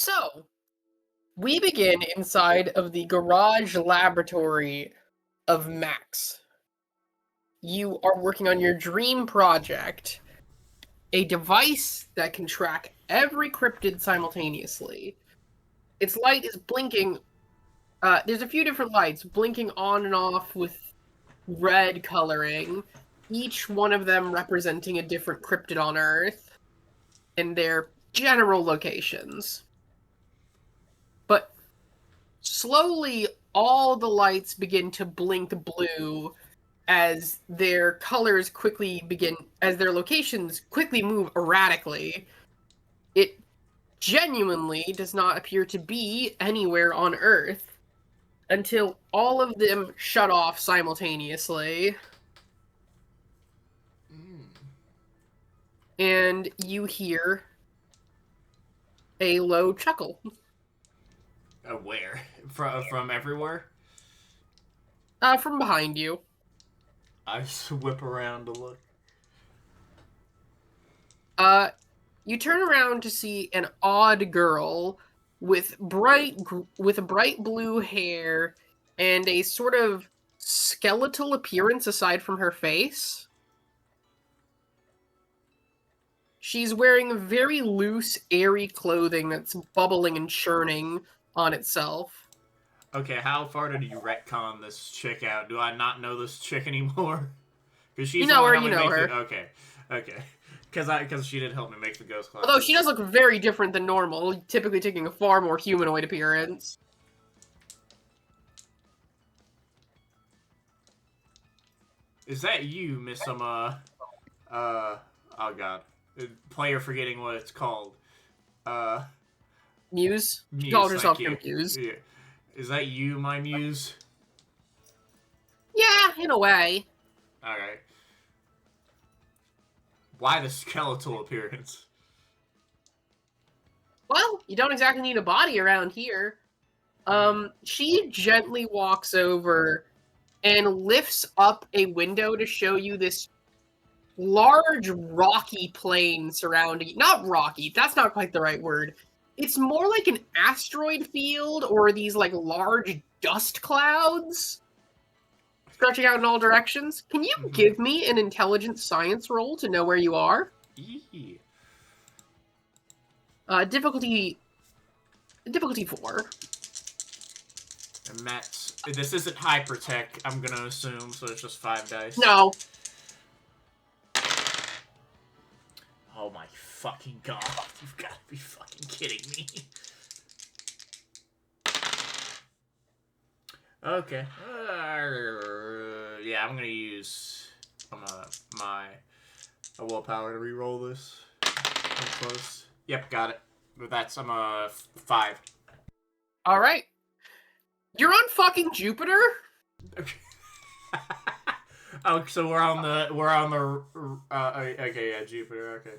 So, we begin inside of the garage laboratory of Max. You are working on your dream project, a device that can track every cryptid simultaneously. Its light is blinking. There's a few different lights blinking on and off with red coloring, each one of them representing a different cryptid on Earth and their general locations. But slowly, all the lights begin to blink blue as their colors quickly begin, as their locations quickly move erratically. It genuinely does not appear to be anywhere on Earth until all of them shut off simultaneously. And you hear a low chuckle. Where? From everywhere? From behind you. I just whip around to look. You turn around to see an odd girl with bright blue hair and a sort of skeletal appearance aside from her face. She's wearing very loose, airy clothing that's bubbling and churning on itself. Okay, how far did you retcon this chick out? Do I not know this chick anymore? Because she's You know her. Okay. Because she did help me make the ghost class. Although she does look very different than normal, typically taking a far more humanoid appearance. Is that you, Miss oh god. Player forgetting what it's called. Muse? Muse, She called herself thank you. Muse. Yeah. Is that you, my muse? Yeah, in a way. Alright. Why the skeletal appearance? Well, you don't exactly need a body around here. She gently walks over and lifts up a window to show you this large rocky plain surrounding... Not rocky, that's not quite the right word. It's more like an asteroid field or these, like, large dust clouds stretching out in all directions. Can you give me an intelligence science roll to know where you are? Eee. Difficulty 4. And Matt's... This isn't hypertech, I'm gonna assume, so it's just 5 dice. No. Oh my fucking god. You've got to be fucking kidding me. Okay. Yeah, I'm gonna use my willpower to re-roll this. I'm close. Yep, got it. But that's 5. All right. You're on fucking Jupiter? Okay. Oh, so we're on the okay, yeah, Jupiter, okay.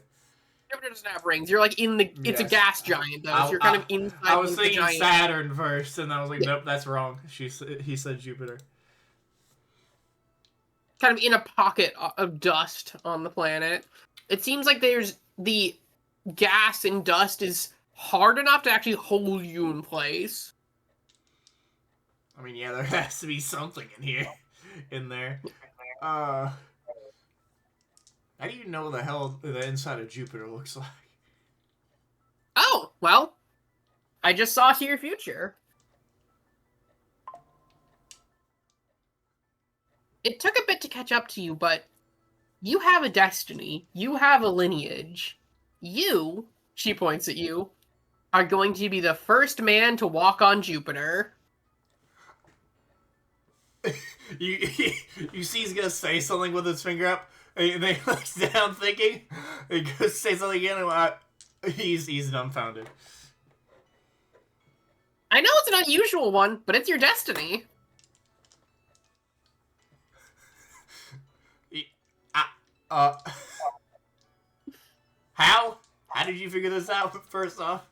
Jupiter doesn't have rings. You're like in the... It's a gas giant, though, so you're kind of inside I was the thinking giant. Saturn first, and I was like, nope, that's wrong. He said Jupiter. Kind of in a pocket of dust on the planet. It seems like there's... The gas and dust is hard enough to actually hold you in place. I mean, yeah, there has to be something in there. How do you know the hell the inside of Jupiter looks like? Oh, well, I just saw to your future. It took a bit to catch up to you, but you have a destiny. You have a lineage. You, she points at you, are going to be the first man to walk on Jupiter. You see he's gonna say something with his finger up, and then he looks down thinking, he goes to say something again, and he's dumbfounded. I know it's an unusual one, but it's your destiny. How? How did you figure this out, first off?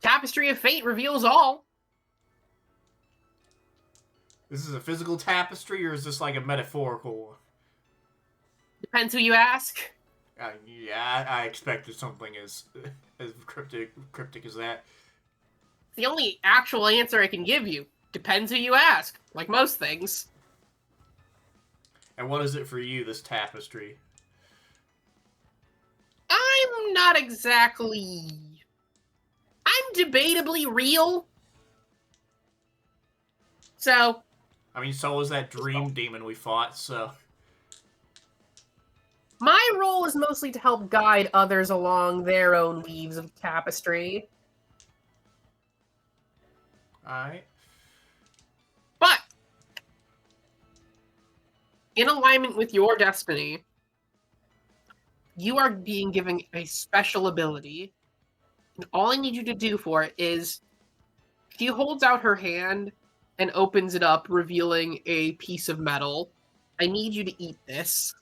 Tapestry of Fate reveals all. This is a physical tapestry, or is this like a metaphorical one? Depends who you ask. Yeah, I expected something as cryptic as that. The only actual answer I can give you. Depends who you ask, like most things. And what is it for you, this tapestry? I'm not exactly... I'm debatably real. So... I mean, so was that dream demon we fought, so... My role is mostly to help guide others along their own weaves of tapestry. Alright. But, in alignment with your destiny, you are being given a special ability. And all I need you to do for it is, she holds out her hand and opens it up, revealing a piece of metal. I need you to eat this.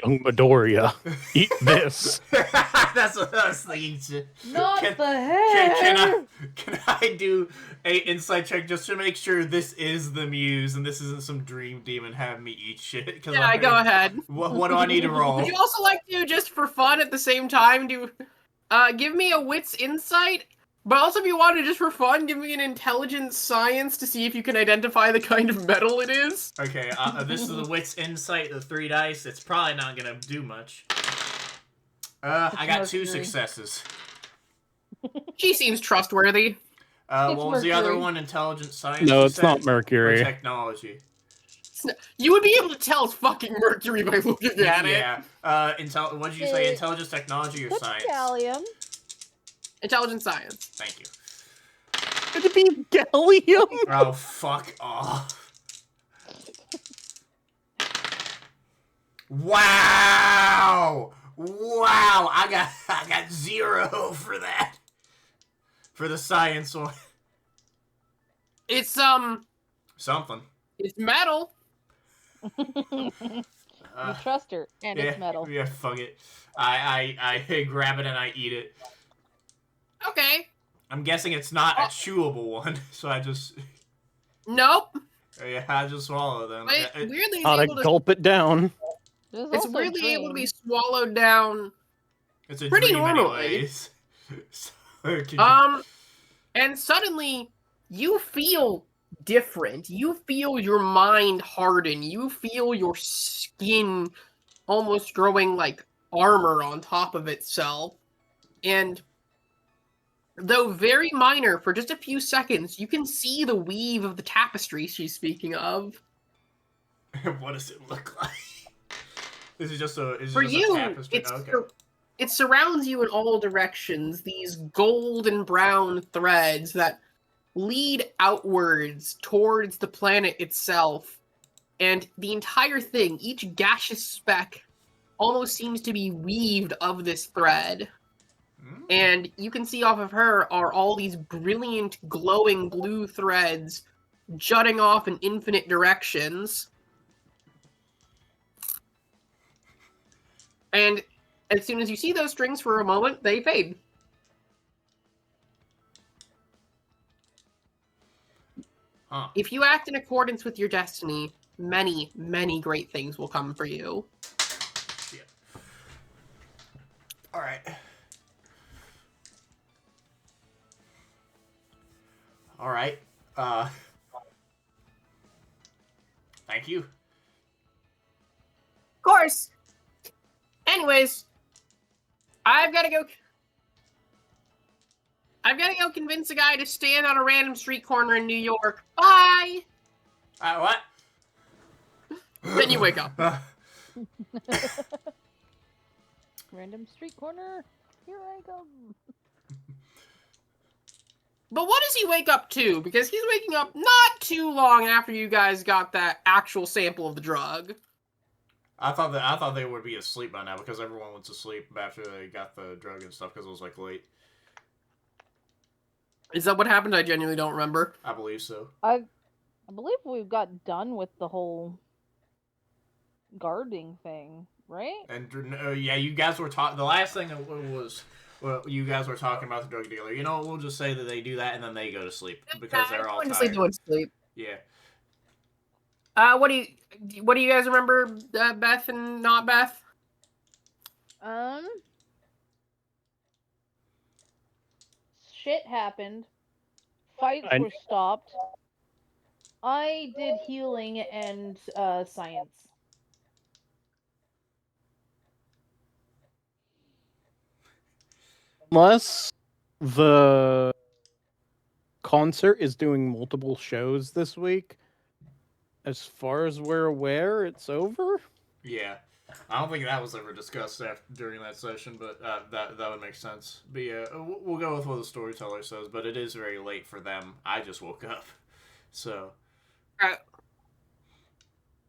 Young Midoriya, eat this. That's what I was thinking. Not Can- the hair! Can I do a insight check just to make sure this is the muse and this isn't some dream demon having me eat shit? Yeah, go ahead. What do I need to roll? Would you also like to, just for fun at the same time, give me a wits insight? But also, if you want to, just for fun, give me an intelligence science to see if you can identify the kind of metal it is. Okay, this is the wits insight, the 3 dice. It's probably not gonna do much. I got 2 successes. She seems trustworthy. What was the other Mercury. one? Intelligence science? No, you it's said? not Or Mercury. technology. You would be able to tell it's fucking Mercury by looking at it. Yeah. What did you say? Intelligence, technology, or science? Gallium. Intelligence science. Thank you. Could it be gallium? Oh, fuck off. Wow! Wow! I got 0 for that. For the science one. It's Something. it's metal. You trust her, and it's metal. Yeah, fuck it. I grab it and I eat it. Okay. I'm guessing it's not a chewable one, so I just... Nope. Yeah, I just swallow them. But weirdly, Gotta it's, gulp it down. There's it's also weirdly able to dream. be swallowed down. It's a pretty dream normally. anyways. So, can you- And suddenly you feel different. You feel your mind harden. You feel your skin almost growing like armor on top of itself. And though very minor, for just a few seconds, you can see the weave of the tapestry she's speaking of. What does it look like? This is just a For you, tapestry. Okay. it surrounds you in all directions, these gold and brown threads that lead outwards towards the planet itself. And the entire thing, each gaseous speck, almost seems to be weaved of this thread. And you can see off of her are all these brilliant, glowing blue threads jutting off in infinite directions. And as soon as you see those strings for a moment, they fade. Huh. If you act in accordance with your destiny, many, many great things will come for you. Shit. Alright. Alright. Thank you. Of course. Anyways, I've got to go convince a guy to stand on a random street corner in New York. Bye! What? Then you wake up. Random street corner. Here I go. But what does he wake up to? Because he's waking up not too long after you guys got that actual sample of the drug. I thought they would be asleep by now because everyone went to sleep after they got the drug and stuff because it was like late. Is that what happened? I genuinely don't remember. I believe so. I believe we've got done with the whole guarding thing, right? And yeah, you guys were talking. The last thing was, well, you guys were talking about the drug dealer. You know, we'll just say that they do that and then they go to sleep because they're all tired. Doing sleep. Yeah. What do you guys remember, Beth and not Beth? Shit happened. Fights I- were stopped. I did healing and science. Unless the concert is doing multiple shows this week, as far as we're aware, it's over. Yeah. I don't think that was ever discussed during that session, but that would make sense. But yeah, we'll go with what the storyteller says, but it is very late for them. I just woke up. So.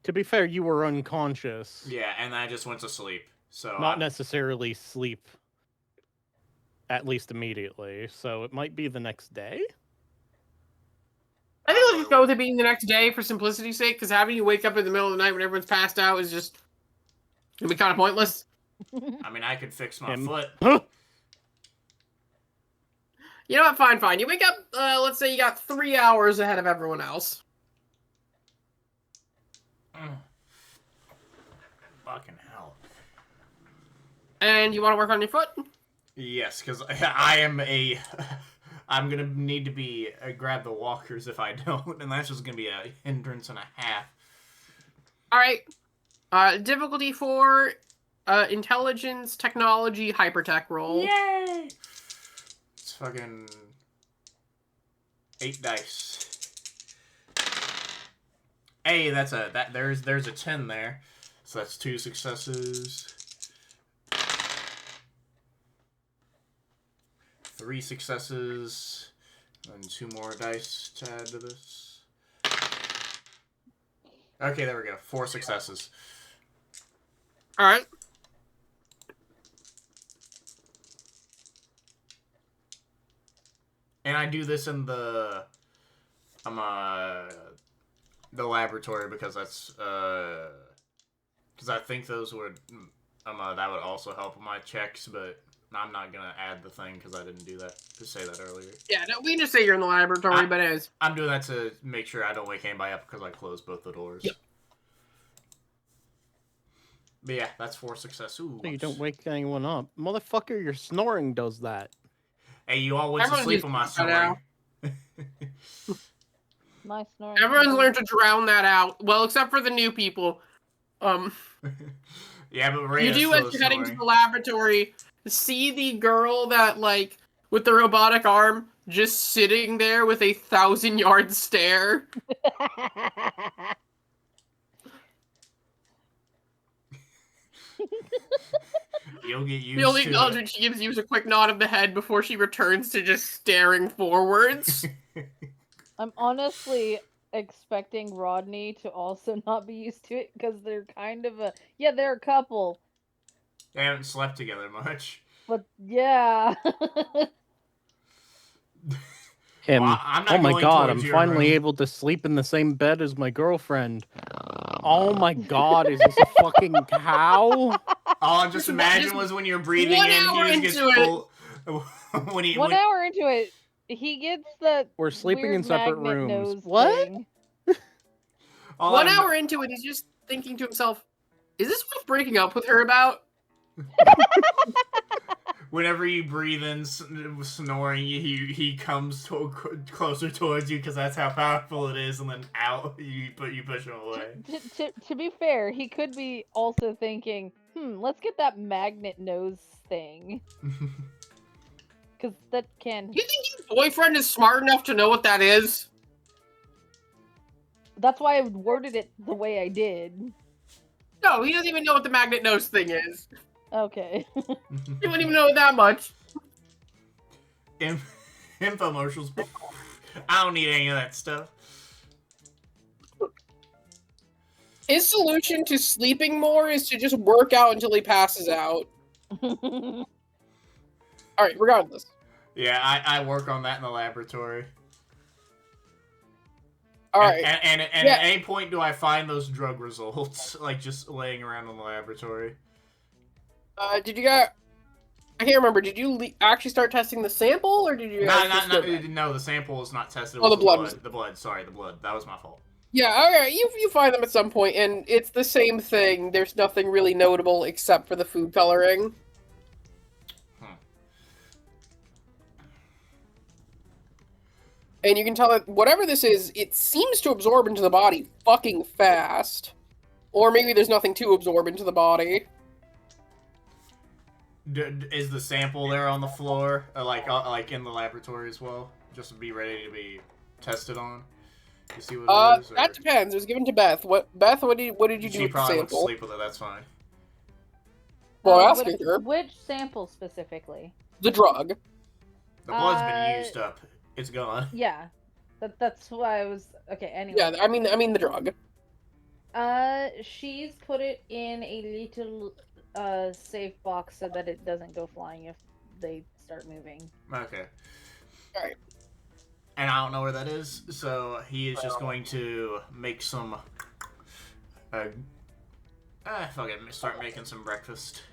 To be fair, you were unconscious. Yeah, and I just went to sleep. So Not necessarily sleep, at least immediately. So it might be the next day. I think let's just go with it being the next day for simplicity's sake, because having you wake up in the middle of the night when everyone's passed out is just gonna be kind of pointless. I mean, I could fix my foot. You know what? Fine. You wake up, let's say you got 3 hours ahead of everyone else. Fucking hell. And you want to work on your foot? Yes, because I am a... I'm going to need to be grab the walkers if I don't, and that's just going to be a hindrance and a half. Alright. Difficulty 4, intelligence, technology, hypertech roll. Yay! It's fucking... 8 dice. Hey, there's a 10 there. So that's 2 successes. 3 successes. And 2 more dice to add to this. Okay, there we go. 4 successes. Alright. And I do this in the laboratory because that's because I think those would that would also help with my checks, but I'm not gonna add the thing because I didn't do that to say that earlier. Yeah, no, we can just say you're in the laboratory, but anyways. I'm doing that to make sure I don't wake anybody up because I closed both the doors. Yep. But yeah, that's 4 successes. Ooh, So you don't wake anyone up. Motherfucker, your snoring does that. Hey, you all went to Everyone sleep needs on my to cut out. snoring. My snoring. Everyone's learned to drown that out. Well, except for the new people. Yeah, but Rhea You do, as you're heading to the laboratory, see the girl that, like, with the robotic arm, just sitting there with a 1,000-yard stare. You'll get used The only to acknowledgement she gives you is a quick nod of the head before she returns to just staring forwards. I'm honestly expecting Rodney to also not be used to it because they're kind of they're a couple. They haven't slept together much. But yeah. Him. Well, I'm not Oh my going god, towards I'm your finally room. able to sleep in the same bed as my girlfriend. Oh my god, is this a fucking cow? All I just imagine was when you're breathing 1 in, hour he just gets into it. full. when he, 1 hour into it, he gets the We're sleeping weird in separate magnet rooms. nose What? thing. all 1 I'm- hour into it, he's just thinking to himself, is this worth breaking up with her about? Whenever you breathe in snoring, he comes closer towards you because that's how powerful it is, and then out you push him away. To be fair, he could be also thinking, let's get that magnet nose thing. Because that can... You think your boyfriend is smart enough to know what that is? That's why I worded it the way I did. No, he doesn't even know what the magnet nose thing is. Okay. He wouldn't even know that much. Infomercials. I don't need any of that stuff. His solution to sleeping more is to just work out until he passes out. Alright, regardless. Yeah, I work on that in the laboratory. Alright. And Yeah. at any point do I find those drug results, like just laying around in the laboratory? Did you get... I can't remember. Did you actually start testing the sample, or did you... No, the sample was not tested. It Oh, was the blood. The blood. Sorry, the blood. That was my fault. Yeah, alright. You find them at some point, and it's the same thing. There's nothing really notable except for the food coloring. And you can tell that whatever this is, it seems to absorb into the body fucking fast. Or maybe there's nothing to absorb into the body. Is the sample there on the floor, like in the laboratory as well, just to be ready to be tested on? You see what it is? That depends. It was given to Beth. Beth, what did you do She with the probably went to sample? sleep with it. That's fine. Well, ask her. Which sample specifically? The drug. The blood's been used up. It's gone. Yeah, that's why I was okay. Anyway. Yeah, I mean the drug. She's put it in a little safe box so that it doesn't go flying if they start moving. Okay. Alright. And I don't know where that is, so he is just going to make some. Fuck it, start making some breakfast.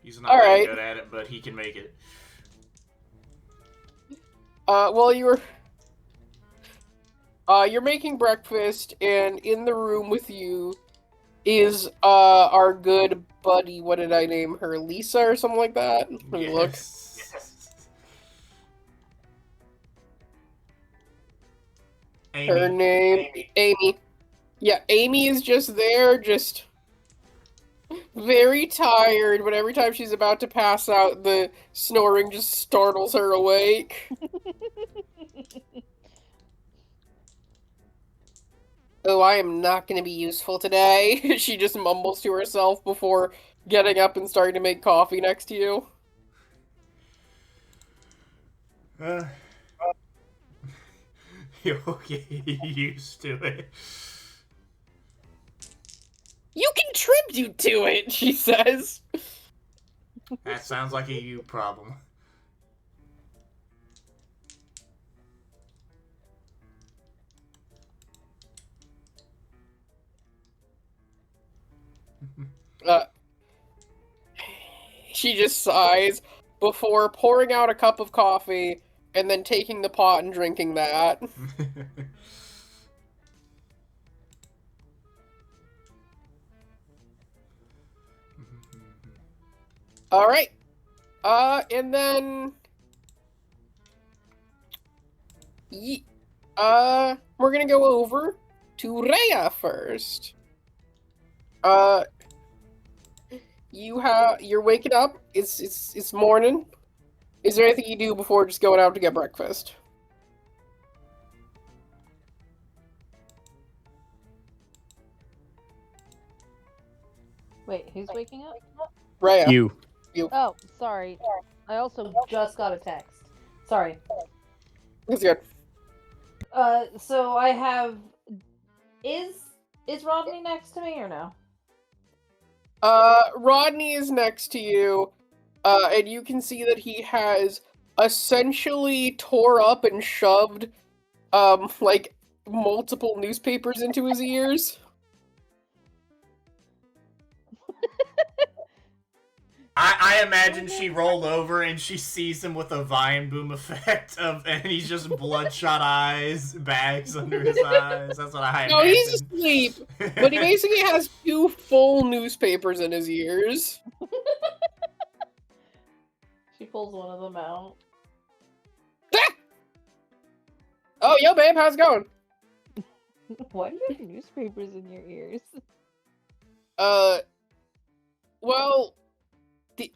He's not very good at it, but he can make it. Well, you're making breakfast, and in the room with you is our good buddy. What did I name her? Lisa or something like that? Let me look. Amy. Her name, Amy. Yeah, Amy is just there, just very tired, but every time she's about to pass out, the snoring just startles her awake. Oh, I am not going to be useful today. She just mumbles to herself before getting up and starting to make coffee next to you. You'll get used to it. You contribute to it, she says. That sounds like a you problem. She just sighs before pouring out a cup of coffee and then taking the pot and drinking that. Alright. And then... we're gonna go over to Rhea first. You're waking up. It's morning. Is there anything you do before just going out to get breakfast? Wait, who's waking up? Rhea. You. Oh, sorry. I also just got a text. Sorry. That's good. So I have. Is Rodney next to me or no? Rodney is next to you, and you can see that he has essentially tore up and shoved, like, multiple newspapers into his ears. I imagine she rolled over and she sees him with a vine boom effect and he's just bloodshot eyes, bags under his eyes. That's what I imagine. No, he's asleep, but he basically has 2 full newspapers in his ears. She pulls one of them out. Ah! Oh, yo, babe, how's it going? Why do you have newspapers in your ears? Well,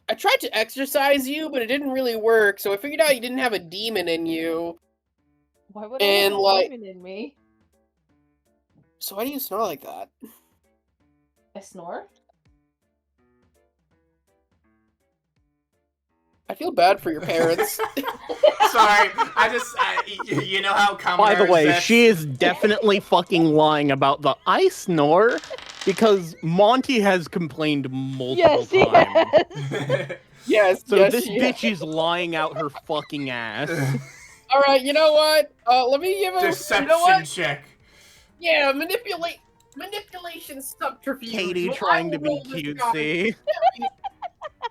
I tried to exercise you, but it didn't really work, so I figured out you didn't have a demon in you. Why would I have a demon in me? So why do you snore like that? I snore? I feel bad for your parents. Sorry, you know how common. By the way, she is definitely fucking lying about the I snore, because Monty has complained multiple times. Yes, So yes, this she bitch is lying out her fucking ass. Alright, you know what? Let me give a... Deception you know what? check. Yeah, manipulation subterfuge. Katie Well, trying to I be will roll this guy- cutesy.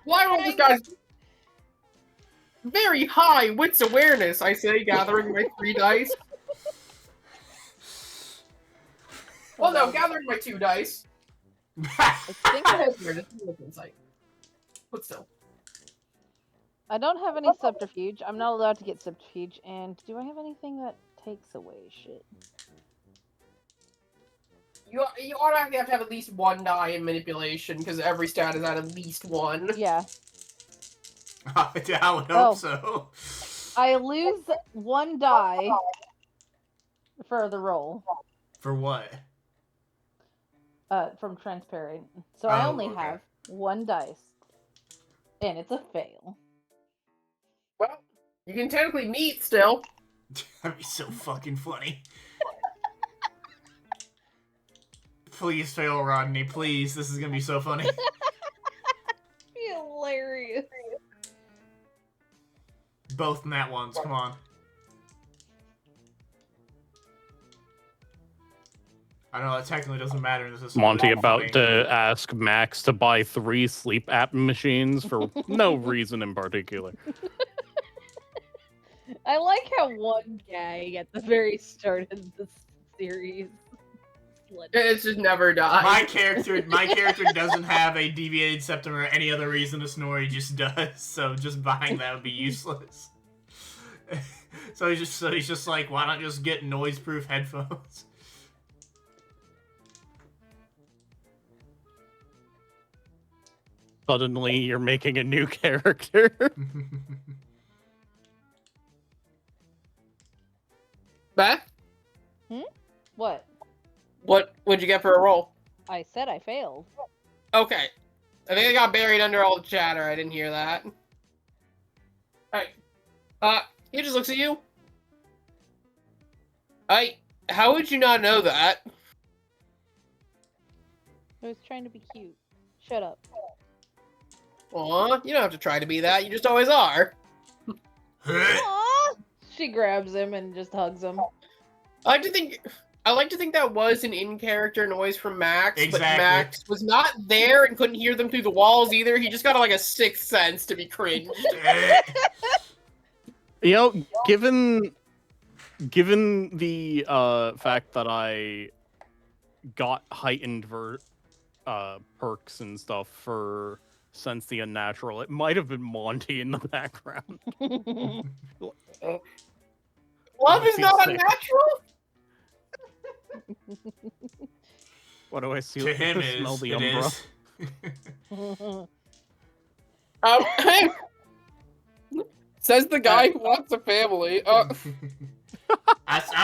Well, I roll this guy's very high wits awareness, I say, gathering my 3 dice. Well, no, gathering my 2 dice. I think I have insight. But still. I don't have any subterfuge. I'm not allowed to get subterfuge. And do I have anything that takes away shit. You automatically have to have at least one die in manipulation because every stat is at least one. Yeah. I would hope Oh. so. I lose 1 die for the roll. For what? From transparent. So I Oh, only okay. have 1 dice. And it's a fail. Well, you can technically meet still. That'd be so fucking funny. Please fail, Rodney. Please. This is gonna be so funny. Hilarious. Both nat ones. Come on. I know that technically doesn't matter. This is Monty really about funny. to ask Max to buy 3 sleep app machines for no reason in particular. I like how one gag at the very start of the series. It's just never died. My character doesn't have a deviated septum or any other reason to snore. He just does. So just buying that would be useless. so he's just like, why not just get noise-proof headphones? Suddenly, you're making a new character. Beth, What? what'd you get for a roll? I said I failed. Okay. I think I got buried under all the chatter. I didn't hear that. Alright. He just looks at you. How would you not know that? I was trying to be cute. Shut up. Aw, you don't have to try to be that. You just always are. Aww. She grabs him and just hugs him. I like to think that was an in-character noise from Max, but Exactly. Max was not there and couldn't hear them through the walls either. He just got like a sixth sense to be cringe. You know, given the fact that I got heightened perks and stuff for Sense the Unnatural, it might have been Monty in the background. Love is feel not sick. unnatural. What do I see? To him Smell is the it umbra. is. Says the guy who wants a family. I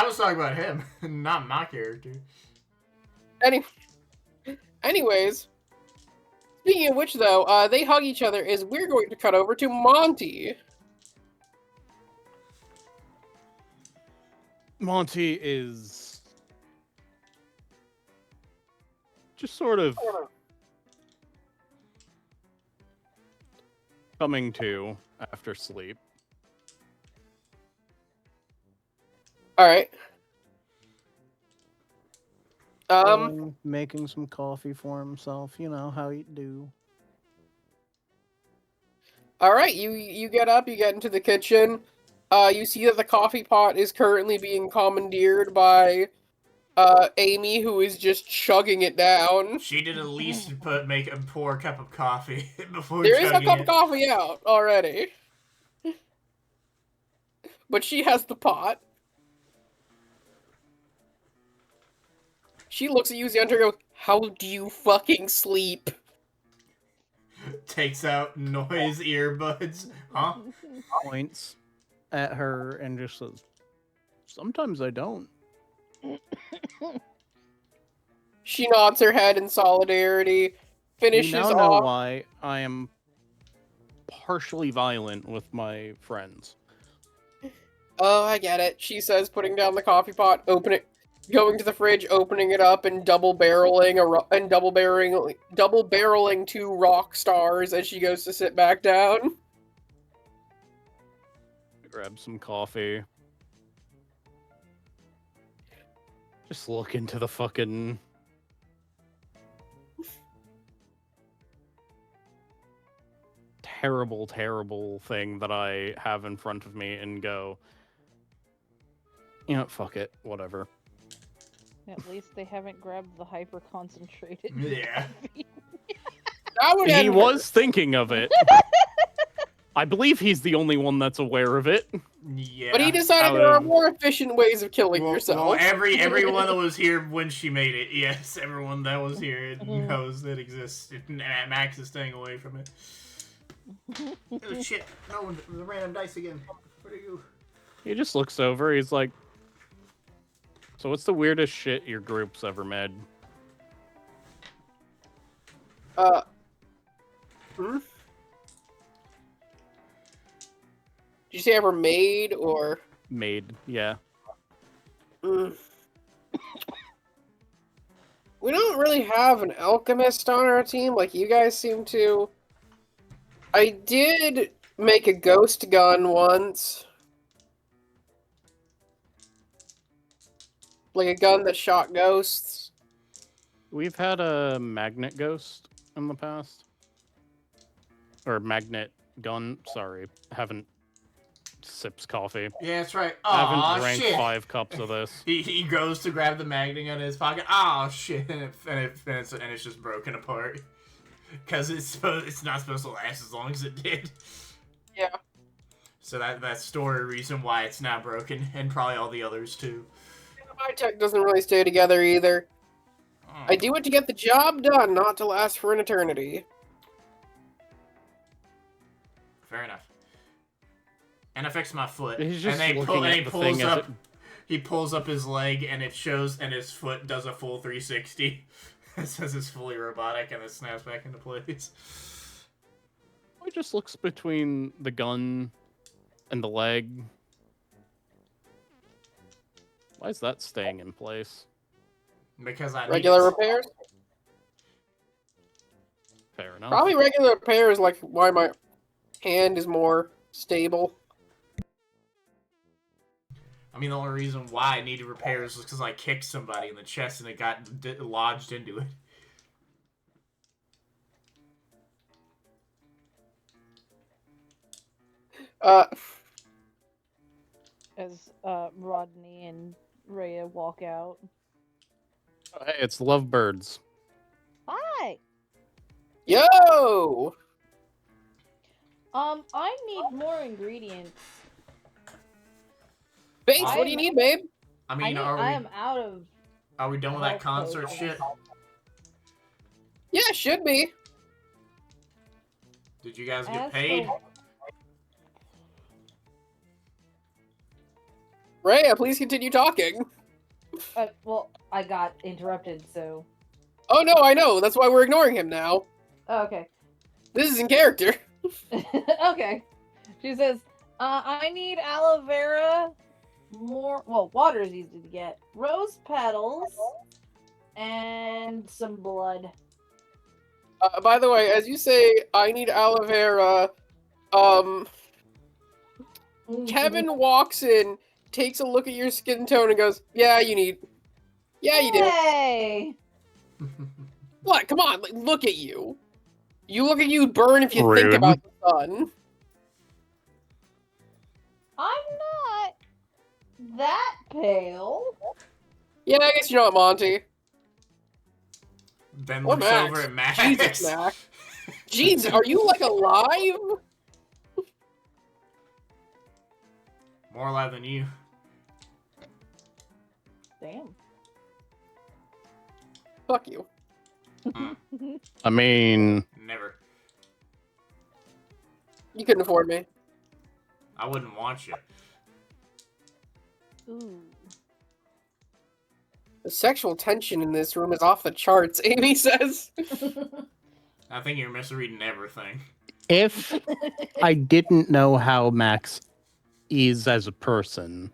was talking about him, not my character. Anyways, speaking of which, though, they hug each other. We're going to cut over to Monty. Monty is just sort of coming to after sleep. All right. Making some coffee for himself. You know how you do. All right. You get up. You get into the kitchen. You see that the coffee pot is currently being commandeered by Amy, who is just chugging it down. She did at least pour a cup of coffee before There is a chugging cup it. of coffee out already. But she has the pot. She looks at you as the hunter and goes, "How do you fucking sleep?" Takes out noise earbuds. Huh? Points at her and just says, "Sometimes I don't." She nods her head in solidarity, finishes You now know off. why I am partially violent with my friends. Oh, I get it. She says, putting down the coffee pot, going to the fridge, opening it up, and double barreling 2 rock stars as she goes to sit back down. Grab some coffee. Just look into the fucking terrible, terrible thing that I have in front of me and go, you know, fuck it, whatever. At least they haven't grabbed the hyper concentrated. Yeah. That would He end was thinking of it. I believe he's the only one that's aware of it. Yeah. But he decided there are more efficient ways of killing yourself. Well, everyone that was here when she made it, yes, everyone that was here knows that exists. Max is staying away from it. Oh shit! No, the random dice again. What are you? He just looks over. He's like, "So what's the weirdest shit your group's ever made?" Hmm? Did you say ever made or Made, yeah. Mm. We don't really have an alchemist on our team like you guys seem to. I did make a ghost gun once. Like a gun that shot ghosts. We've had a magnet ghost in the past. Or magnet gun, sorry. Haven't sips coffee. Yeah, that's right. I haven't Aw, drank shit. 5 cups of this. He goes to grab the magnet gun in his pocket. Oh shit! And it's just broken apart because it's not supposed to last as long as it did. Yeah. So that's story reason why it's now broken, and probably all the others too. My tech doesn't really stay together either. Oh. I do it to get the job done, not to last for an eternity. Fair enough. And affects my foot. He's just and looking at he the pulls thing as up. it... He pulls up his leg, and it shows, and his foot does a full 360. It says it's fully robotic, and it snaps back into place. He just looks between the gun and the leg. Why is that staying in place? Because I Regular repairs? Fair enough. Probably regular repairs, like why my hand is more stable. I mean, the only reason why I needed repairs was because I kicked somebody in the chest and it got lodged into it. As Rodney and Rhea walk out. Oh, hey, it's lovebirds. Hi! Yo! I need more ingredients. Bates, what do you need, babe? I mean, I am out of... are we done with that health concert potions. shit? Yeah, should be. Did you guys get As paid? for- Rhea, please continue talking. well, I got interrupted, so... Oh no, I know. That's why we're ignoring him now. Oh, okay. This is in character. Okay. She says, I need aloe vera, more... Well, water is easy to get. Rose petals, and some blood. By the way, as you say, I need aloe vera. Kevin walks in, takes a look at your skin tone, and goes, "Yeah, you need. Yeah, you do. Hey! What? Come on, look at you. You look at you burn if you think Rude. about the sun. I'm not that pale. Yeah, I guess you're not Monty. Ben Or looks Max. over at Max. Jesus, Max. Jeez, are you like alive? More alive than you. Damn. Fuck you. I mean, Never. You couldn't afford me. I wouldn't want you. Ooh. The sexual tension in this room is off the charts, Amy says. I think you're misreading everything. if I didn't know how Max is as a person,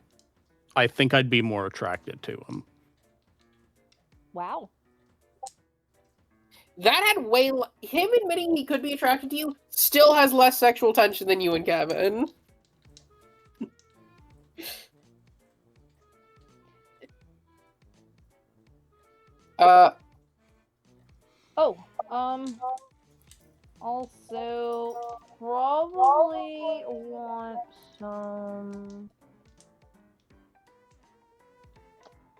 I think I'd be more attracted to him. Wow. That had him admitting he could be attracted to you still has less sexual tension than you and Kevin. Also, probably want some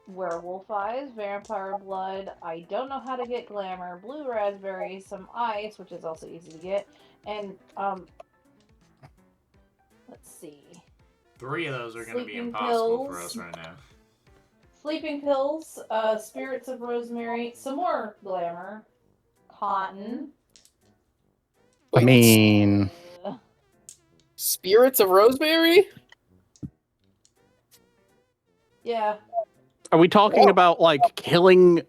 werewolf eyes, vampire blood. I don't know how to get glamour. Blue raspberry, some ice, which is also easy to get, and let's see. 3 of those are going to be Sleeping impossible for pills. us right now. Sleeping pills, spirits of rosemary, some more glamour, cotton. I mean, uh, Spirits of rosemary? yeah. are we talking Whoa. about like killing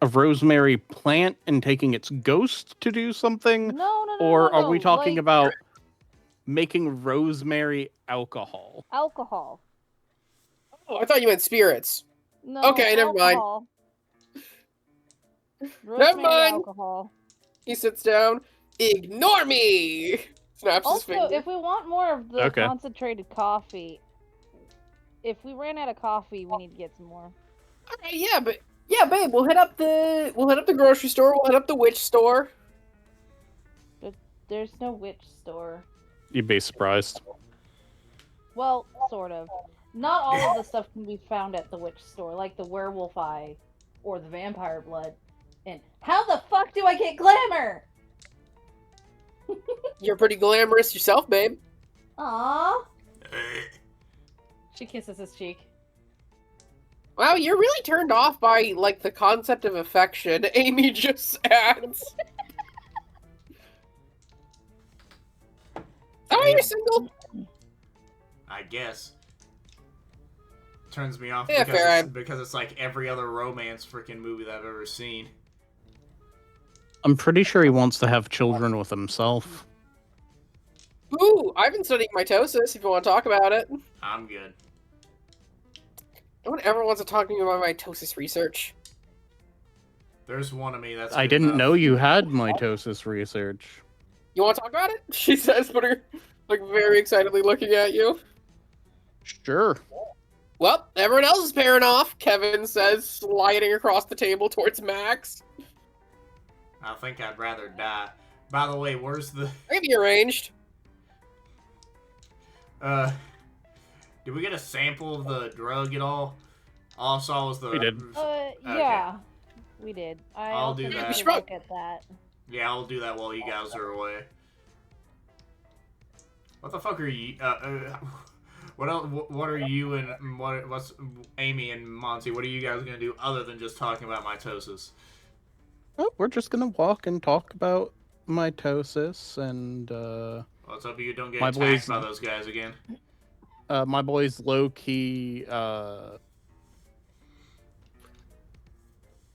a rosemary plant and taking its ghost to do something? No, Or are we talking like about making rosemary alcohol? alcohol? Oh, I thought you meant spirits. No, Okay, never mind. alcohol. Never Rosemary mind. alcohol. He sits down. Ignore me! Snaps his Also, finger. if we want more of the Okay. concentrated coffee, if we ran out of coffee, we need to get some more. Alright, yeah, babe, we'll hit up the grocery store, we'll hit up the witch store. There's no witch store. You'd be surprised. Well, sort of. Not all of the stuff can be found at the witch store, like the werewolf eye or the vampire blood. And how the fuck do I get glamour? You're pretty glamorous yourself, babe. Aww. She kisses his cheek. Wow, you're really turned off by, like, the concept of affection, Amy just adds. Oh, you're single? I guess. Turns me off Yeah, because, fair, it's, because it's like every other romance freaking movie that I've ever seen. I'm pretty sure he wants to have children with himself. Ooh, I've been studying mitosis, if you want to talk about it. I'm good. No one ever wants to talk to me about mitosis research. There's one of me that's I good didn't enough. know you had mitosis research. You want to talk about it? She says, but her, like, very excitedly looking at you. Sure. Well, everyone else is pairing off, Kevin says, sliding across the table towards Max. I think I'd rather die. By the way, where's the... I can be arranged. Did we get a sample of the drug at all? All I saw was the... We did. Yeah. We did. I'll do need that. to look at that. Yeah, I'll do that while you guys are away. What the fuck are you... what else, what are you and... What's Amy and Monty? What are you guys gonna do other than just talking about mitosis? Oh, we're just gonna walk and talk about mitosis and Let's hope you don't get My attacked boys- by those guys again. my boy's low key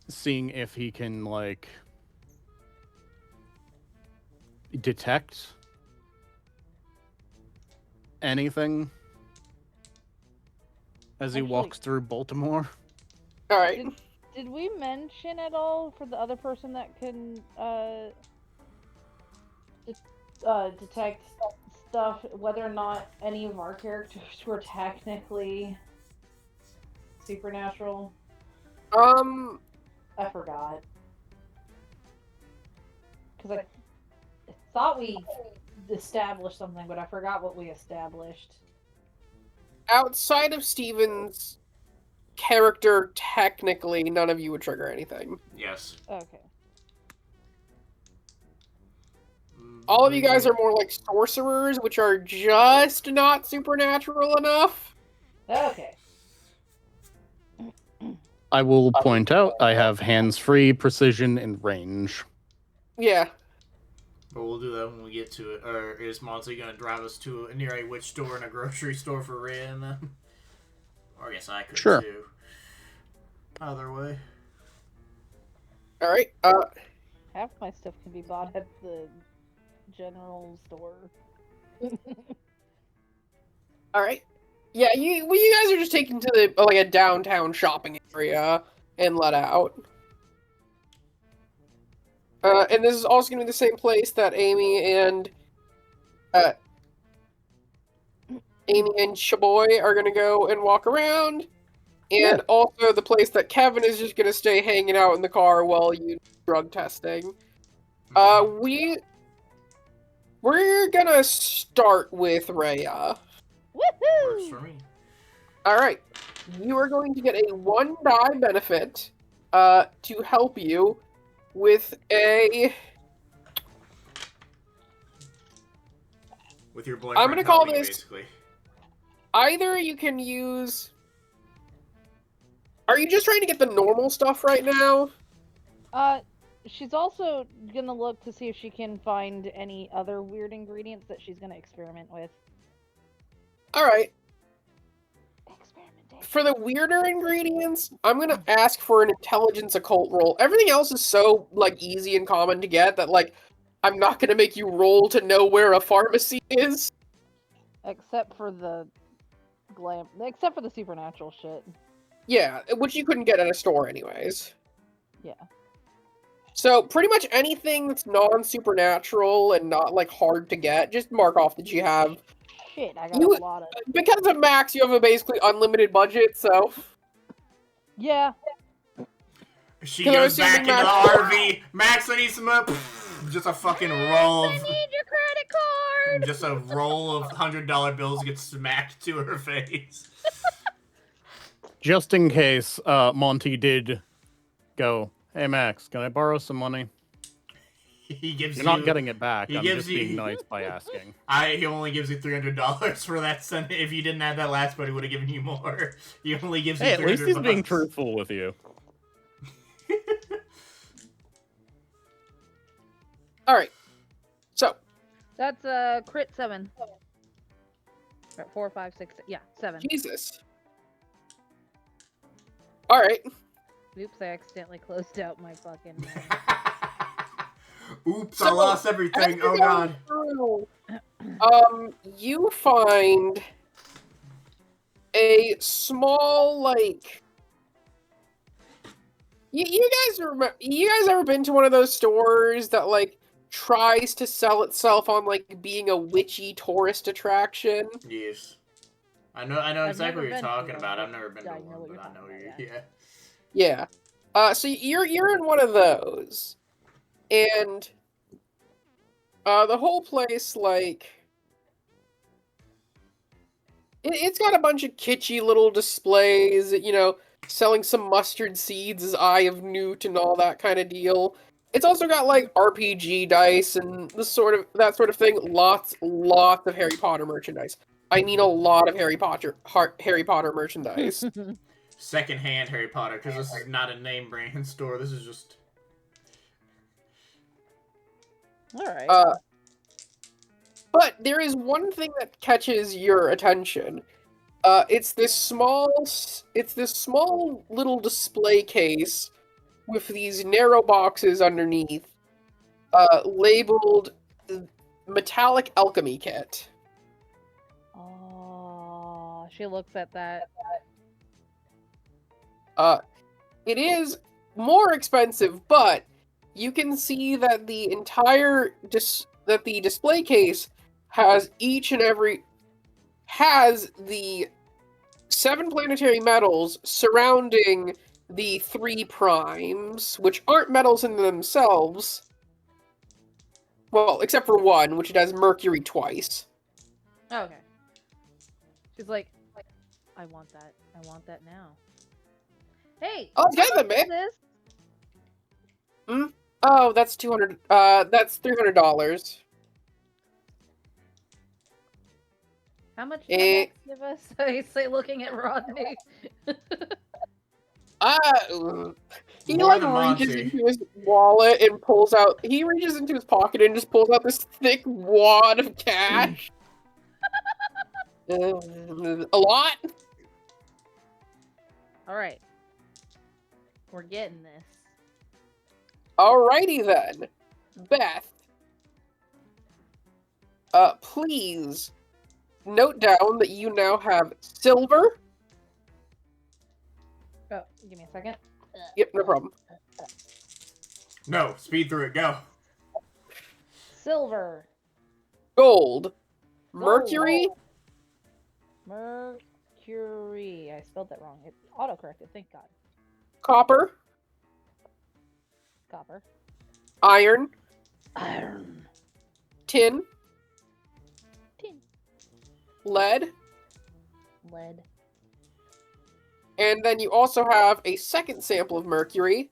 seeing if he can like detect anything as he Actually- walks through Baltimore. Alright. Did we mention at all for the other person that can detect stuff whether or not any of our characters were technically supernatural? I forgot. Because I thought we established something, but I forgot what we established. Outside of Steven's character, technically, none of you would trigger anything. Yes. Okay. All of you guys are more like sorcerers, which are just not supernatural enough. Okay. I will point out I have hands-free, precision, and range. Yeah. But we'll do that when we get to it. Or is Monty gonna drive us to near a witch store and a grocery store for Ren then? Or I guess I could Sure. too. Either way. Alright, Half my stuff can be bought at the general store. alright. Yeah, you guys are just taken to the, like, a downtown shopping area and let out. And this is also going to be the same place that Amy and Shaboy are going to go and walk around. And also the place that Kevin is just going to stay hanging out in the car while you do drug testing. We're going to start with Rhea. Works for Woohoo! me. Alright. You are going to get a 1 die benefit to help you with a... With your boyfriend I'm gonna call helping you, this- basically. either you can use... Are you just trying to get the normal stuff right now? She's also gonna look to see if she can find any other weird ingredients that she's gonna experiment with. Alright. Experimentation. For the weirder ingredients, I'm gonna ask for an intelligence occult roll. Everything else is so, like, easy and common to get that, like, I'm not gonna make you roll to know where a pharmacy is. Except for the except for the supernatural shit. Yeah, which you couldn't get at a store anyways. Yeah. So, pretty much anything that's non-supernatural and not, like, hard to get, just mark off that you have. Shit, I got a lot of... Because of Max, you have a basically unlimited budget, so... Yeah. She Can I goes assume back into the Max- RV. Max, I need some just a fucking roll of... I need your credit card! Just a roll of $100 bills gets smacked to her face. Just in case Monty did go, hey Max, can I borrow some money? He gives You're you... not getting it back. he I'm gives just you- being nice by asking. He only gives you $300 for that sentence. If you didn't have that last part, he would have given you more. He only gives you Hey, $300. at least he's being truthful with you. Alright. So, That's crit 7. Right, 4, 5, 6, yeah, 7. Jesus. Alright. Oops, I accidentally closed out my fucking... Oops, So, I lost everything. as Oh you're god. going through, you find a small, like... You guys ever been to one of those stores that, like, tries to sell itself on, like, being a witchy tourist attraction? Yes. I know I've exactly never what you're been to talking one, about. but I've never been to I know one, what you're but I talking know about, you. yeah. Yeah. So you're in one of those. And the whole place, like, it's got a bunch of kitschy little displays, selling some mustard seeds as Eye of Newt and all that kind of deal. It's also got, like, RPG dice and that sort of thing. Lots of Harry Potter merchandise. I mean, a lot of Harry Potter merchandise. Secondhand Harry Potter, because this is not a name brand store. This is just... Alright. But there is one thing that catches your attention. It's this small little display case with these narrow boxes underneath, labeled Metallic Alchemy Kit. Oh, she looks at that. It is more expensive, but you can see that the the display case has the 7 planetary metals surrounding the 3 primes, which aren't metals in themselves. Well, except for one, which it has Mercury twice. Okay. She's like, I want that. I want that now. Hey! Oh, how get them, much is man. this? Oh, that's $200. That's $300. How much did Max give us? He's like looking at Rodney. He More like than reaches Monty. into his wallet and pulls out. He reaches into his pocket and just pulls out this thick wad of cash. A lot. Alright. We're getting this. Alrighty then, Beth. Please note down that you now have silver. Oh, give me a second. Yep, no problem. No, speed through it, go. Silver. Gold, mercury, Mercury. I spelled that wrong. It autocorrected, thank God. copper, Copper. iron, Iron. tin, Tin. lead, Lead. and then you also have a second sample of mercury,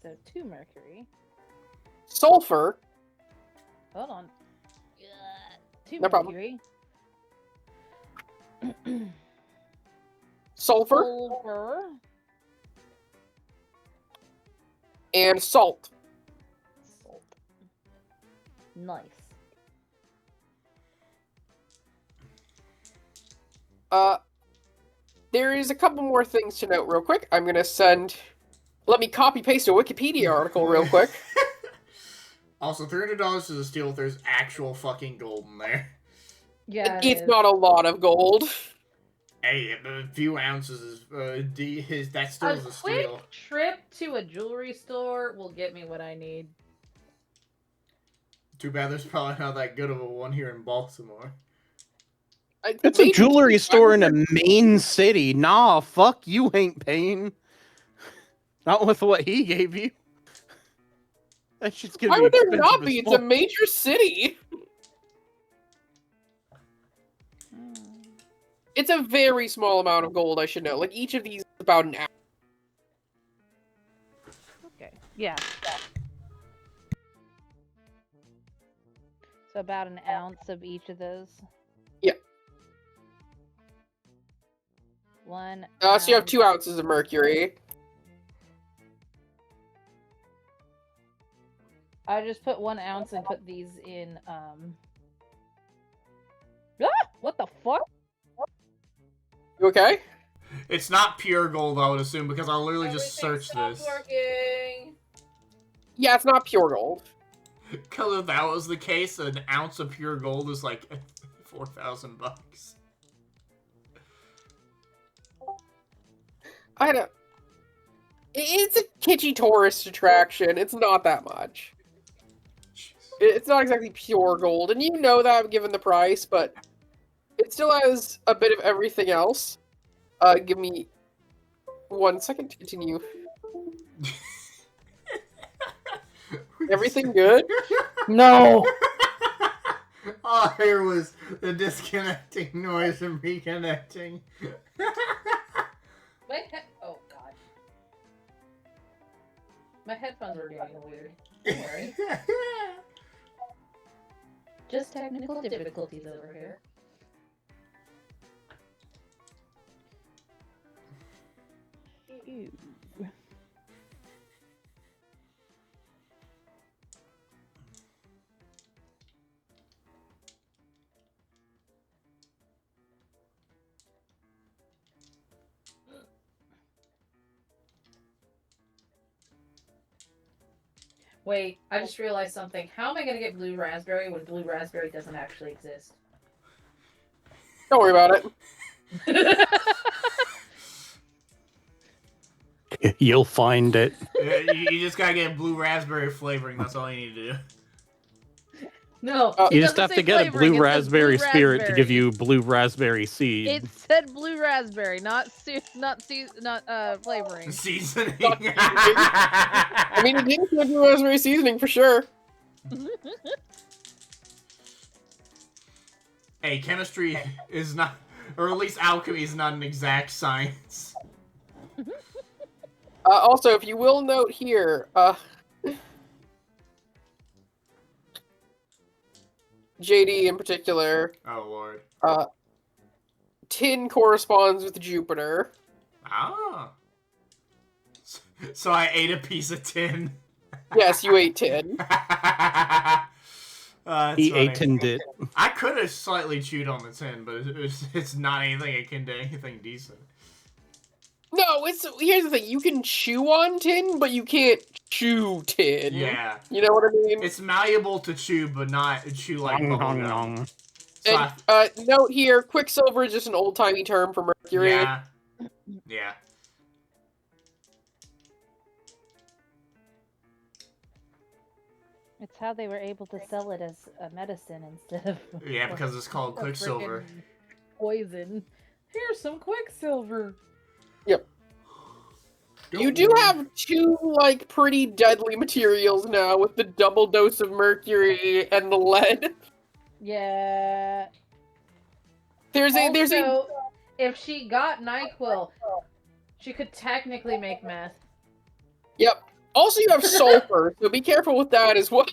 So 2 mercury. sulfur, Hold on. 2 No problem. mercury. sulfur, Silver. and salt. Salt. Nice. There is a couple more things to note real quick. I'm gonna send. Let me copy paste a Wikipedia article real quick. Also, $300 is a steal if there's actual fucking gold in there. Yeah, It's not a lot of gold. Hey, a few ounces is that still is a quick steal. trip to a jewelry store will get me what I need. Too bad there's probably not that good of a one here in Baltimore. It's a jewelry store in a main city. Nah, fuck, you ain't paying. Not with what he gave you. That shit's gonna Why be would there expensive not as be? It's a fuck. major city. It's a very small amount of gold, I should know. Like, each of these is about an ounce. Okay. Yeah. So about an ounce of each of those. Yeah. 1 So you have ounce. 2 ounces of mercury. I just put 1 ounce and put these in. Ah! What the fuck? You okay? It's not pure gold, I would assume, because I literally just Everything searched stopped this. working. Yeah, it's not pure gold. Because if that was the case, an ounce of pure gold is like $4,000. I don't. It's a kitschy tourist attraction. It's not that much. It's not exactly pure gold, and you know that given the price, but it still has a bit of everything else. Give me 1 second to continue. Everything good? No. All I hear was the disconnecting noise and reconnecting. Oh god. My headphones were getting weird. Don't worry. Just technical difficulties over here. Ew. Wait, I just realized something. How am I gonna get blue raspberry when blue raspberry doesn't actually exist? Don't worry about it. You'll find it. You just gotta get blue raspberry flavoring, that's all you need to do. No, You it just doesn't have say to get a flavoring, blue it says raspberry blue spirit to give raspberry. you blue raspberry seed. It said blue raspberry, not flavoring. Seasoning. I mean, it didn't give you raspberry seasoning for sure. Hey, chemistry is not, or at least alchemy is not an exact science. Also, if you will note here, JD in particular, Oh lord. tin corresponds with Jupiter. Ah. So I ate a piece of tin. Yes, you ate tin. That's He funny. ate and did. I could have slightly chewed on the tin, but it's not anything akin to anything decent. No, here's the thing. You can chew on tin, but you can't chew tin. Yeah. You know what I mean? It's malleable to chew, but not chew like Nom, nom, bubblegum. nom. So And note here, quicksilver is just an old-timey term for mercury. yeah. Yeah. It's how they were able to sell it as a medicine instead of Yeah, because it's called a quicksilver. frickin' poison. Here's some quicksilver. You do have 2, like, pretty deadly materials now with the double dose of mercury and the lead. Yeah. There's a If she got NyQuil, she could technically make meth. Yep. Also, you have sulfur, so be careful with that as well.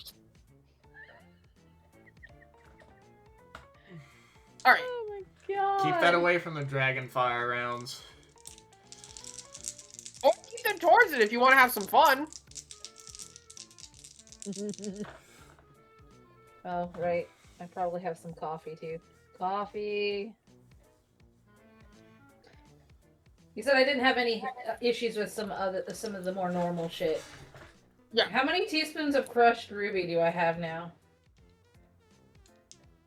Alright. Oh my god! Keep that away from the dragon fire rounds. Or keep them towards it if you want to have some fun. Oh, right. I probably have some coffee too. Coffee. You said I didn't have any issues with some of the more normal shit. Yeah. How many teaspoons of crushed ruby do I have now?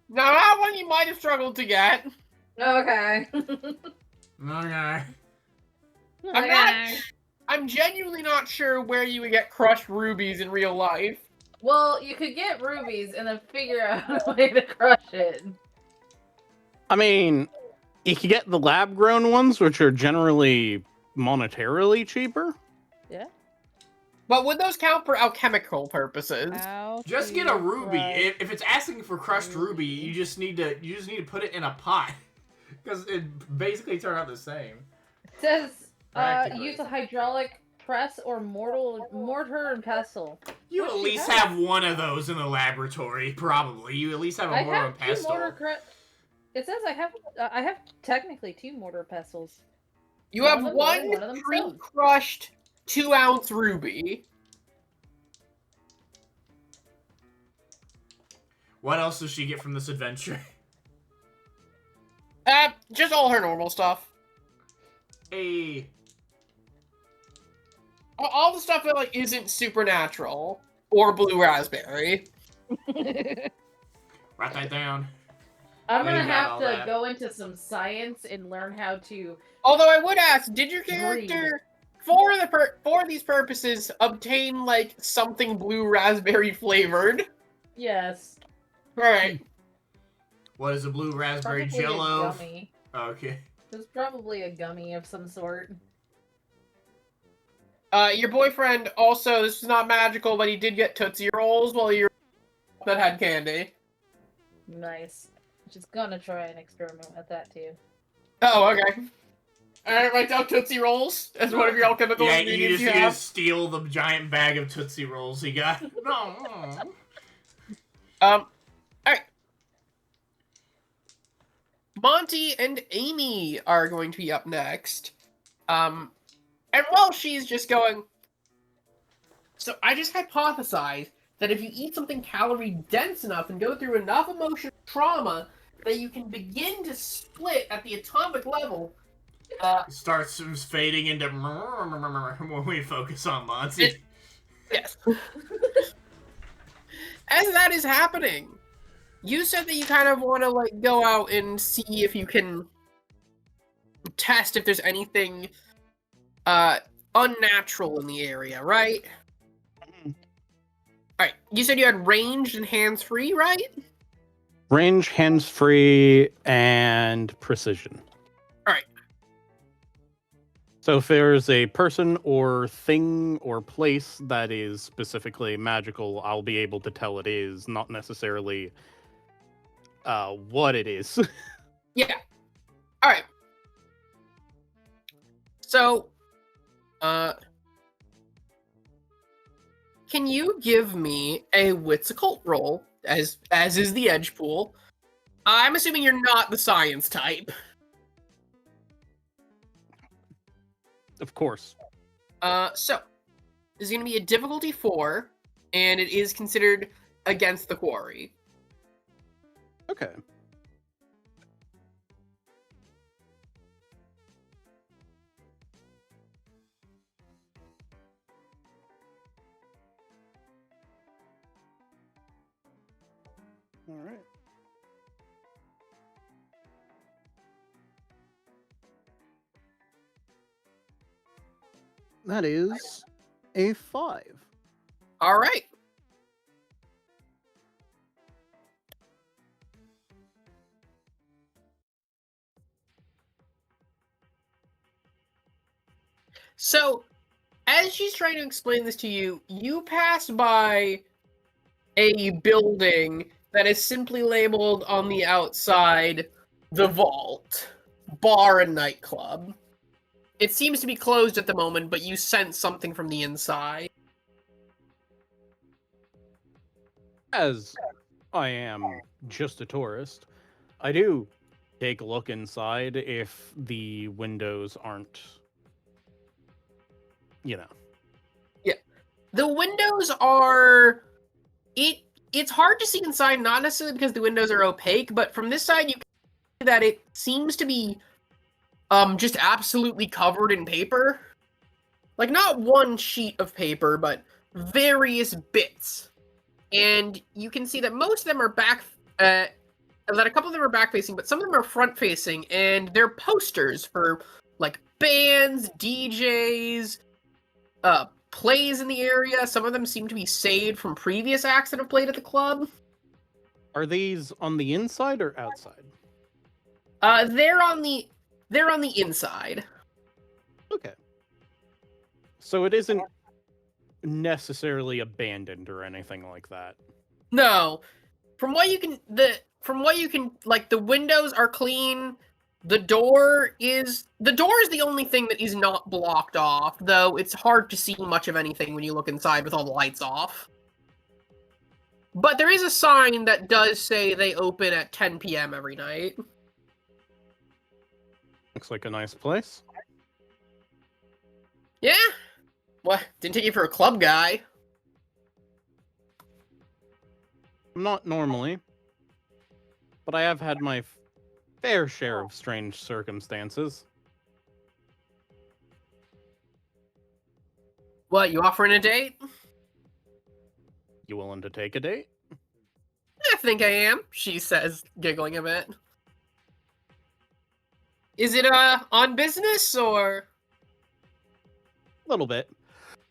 Now that one you might have struggled to get. Okay. Okay. I'm genuinely not sure where you would get crushed rubies in real life. Well, you could get rubies and then figure out a way to crush it. I mean, you can get the lab grown ones, which are generally monetarily cheaper. Yeah. But would those count for alchemical purposes? Just get a ruby. If it's asking for crushed ruby, you just need to put it in a pot, because it basically turned out the same. It says Practically. use a hydraulic press or mortar and pestle. You What at do you least have? have one of those in the laboratory, probably. You at least have a I mortar have and two pestle. It says I have technically 2 mortar pestles. You One have of them wood, one one of them stone. pre-crushed 2-ounce ruby. What else does she get from this adventure? Just all her normal stuff. All the stuff that like isn't supernatural or blue raspberry. Write that down. I'm gonna You got all have to that. go into some science and learn how to. Although I would ask, did your character, for these purposes, obtain like something blue raspberry flavored? Yes. Right. What is a blue raspberry Probably jello? a gummy. Okay. It's probably a gummy of some sort. Your boyfriend also, this is not magical, but he did get Tootsie Rolls while you were that had candy. Nice. Just gonna try and experiment with that too. Oh, okay. Alright, write down Tootsie Rolls as one of your alchemical Yeah, ingredients you you just have. steal the giant bag of Tootsie Rolls he got. No. Alright. Monty and Amy are going to be up next. And while she's just going, so I just hypothesized that if you eat something calorie dense enough and go through enough emotional trauma, that you can begin to split at the atomic level. It starts fading into when we focus on Monty. Yes. As that is happening, you said that you kind of want to like go out and see if you can test if there's anything unnatural in the area, right? Alright, you said you had ranged and hands-free, right? Range, hands-free, and precision. Alright. So if there's a person or thing or place that is specifically magical, I'll be able to tell it is, not necessarily what it is. Yeah. Alright. So, can you give me a Wits Occult roll, as is the Edge Pool? I'm assuming you're not the science type. Of course. So, this is going to be a difficulty 4, and it is considered against the quarry. Okay. All right. That is a 5. All right. So, as she's trying to explain this to you, you pass by a building that is simply labeled on the outside, The Vault, Bar and Nightclub. It seems to be closed at the moment, but you sense something from the inside. As I am just a tourist, I do take a look inside if the windows aren't, you know. The windows are it's hard to see inside, not necessarily because the windows are opaque, but from this side you can see that it seems to be just absolutely covered in paper. Like not one sheet of paper, but various bits. And you can see that most of them are that a couple of them are back facing, but some of them are front facing, and they're posters for like bands, DJs, plays in the area. Some of them seem to be saved from previous acts that have played at the club. Are these on the inside or outside? They're on the inside. Okay. So it isn't necessarily abandoned or anything like that. No. From what you can like, the windows are clean. The door is the only thing that is not blocked off, though it's hard to see much of anything when you look inside with all the lights off. But there is a sign that does say they open at 10 p.m. every night. Looks like a nice place. Yeah? What? Didn't take you for a club guy. Not normally, but I have had my fair share of strange circumstances. What, you offering a date? You willing to take a date? I think I am, she says, giggling a bit. Is it, on business, or? A little bit.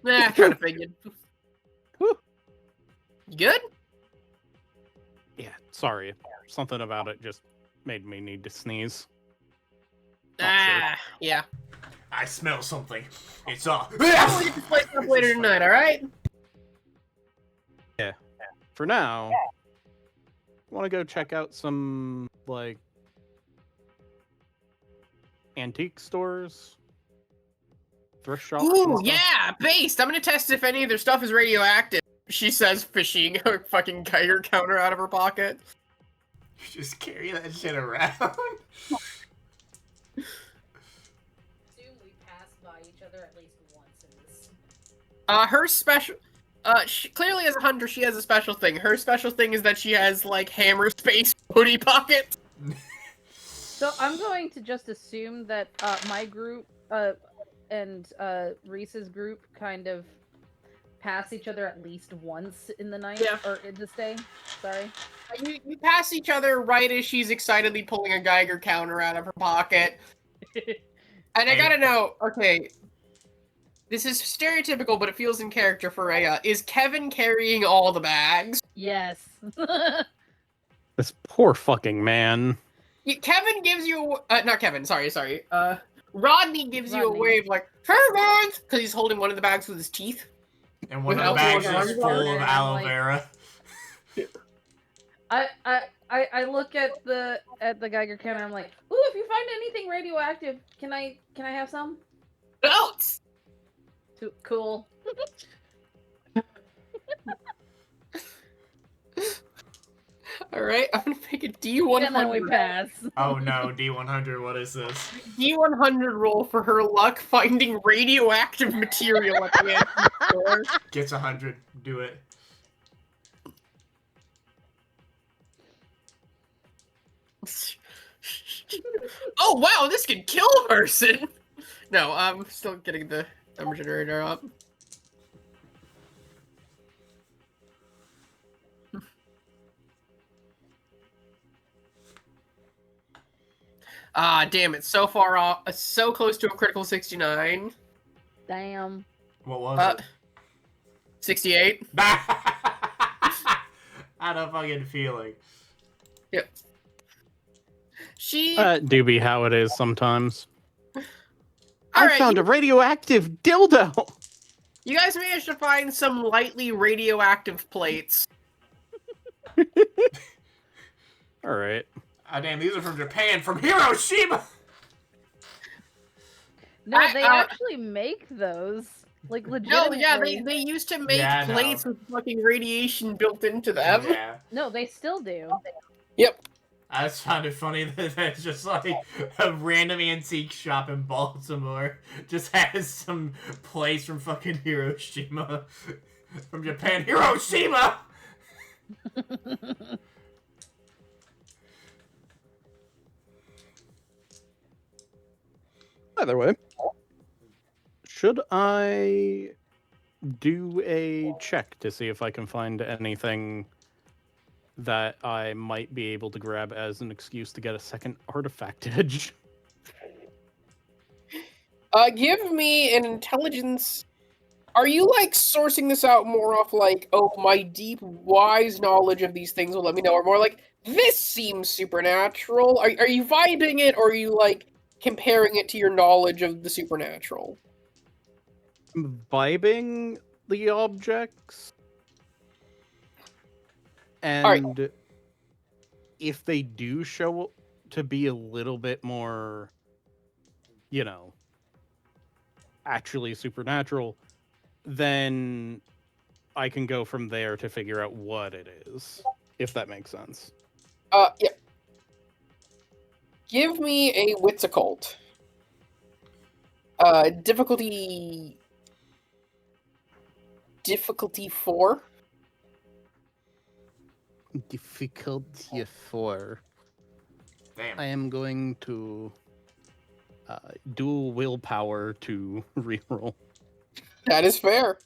Nah, kind of figured. Whew. You good? Yeah, sorry. Something about it just made me need to sneeze. Not Ah, yeah. I smell something. It's off. We'll get this place up later tonight, alright? Yeah. For now, want to go check out some, like, antique stores? Thrift shops? and Ooh, stuff? yeah, based! I'm gonna test if any of their stuff is radioactive. She says, fishing a fucking Geiger counter out of her pocket. Just carry that shit around. Assume we pass by each other at least once in this. Her special... clearly as a hunter, she has a special thing. Her special thing is that she has, like, hammer space hoodie pockets. So I'm going to just assume that my group and Reese's group kind of pass each other at least once in the night, Yeah. or in this day. Sorry. You pass each other right as she's excitedly pulling a Geiger counter out of her pocket. And I gotta know, okay, this is stereotypical, but it feels in character for Rhea. Is Kevin carrying all the bags? Yes. This poor fucking man. Kevin gives you, not Kevin, sorry. Rodney gives you a Rodney. wave like, hey guys! Because he's holding one of the bags with his teeth. And one of Without the bags the is water. full of aloe vera. I look at the Geiger counter. I'm like, ooh, if you find anything radioactive, can I have some? Belts! Cool. Alright, I'm gonna make a D100. And then we pass. Oh no, D100, what is this? D100 roll for her luck finding radioactive material at the antique store. Gets 100, do it. Oh wow, this can kill a person! No, I'm still getting the number generator up. Ah, damn it, so far off, so close to a critical 69. Damn. What was it? 68. I had a fucking feeling. Yep. She... Do be how it is sometimes. I Alright, found a radioactive dildo! you guys managed to find some lightly radioactive plates. Alright. Ah, damn, these are from Japan, from Hiroshima! No, I- they actually make those. Like, No, legitimately. yeah, they used to make Yeah, I know. plates with fucking radiation built into them. Yeah. No, they still do. Yep. I just found it funny that it's just like a random antique shop in Baltimore just has some place from fucking Hiroshima. From Japan. Hiroshima! Either way, should I do a check to see if I can find anything that I might be able to grab as an excuse to get a second artifact edge? Give me an intelligence. Are you like sourcing this out more off like, oh, my deep, wise knowledge of these things will let me know, or more like, this seems supernatural? Are you vibing it, or are you like comparing it to your knowledge of the supernatural? I'm vibing the objects, and if they do show to be a little bit more, you know, actually supernatural, then I can go from there to figure out what it is, if that makes sense. Yeah. Give me a wits occult. Difficulty 4. Difficulty 4. Damn. I am going to dual willpower to reroll. That is fair.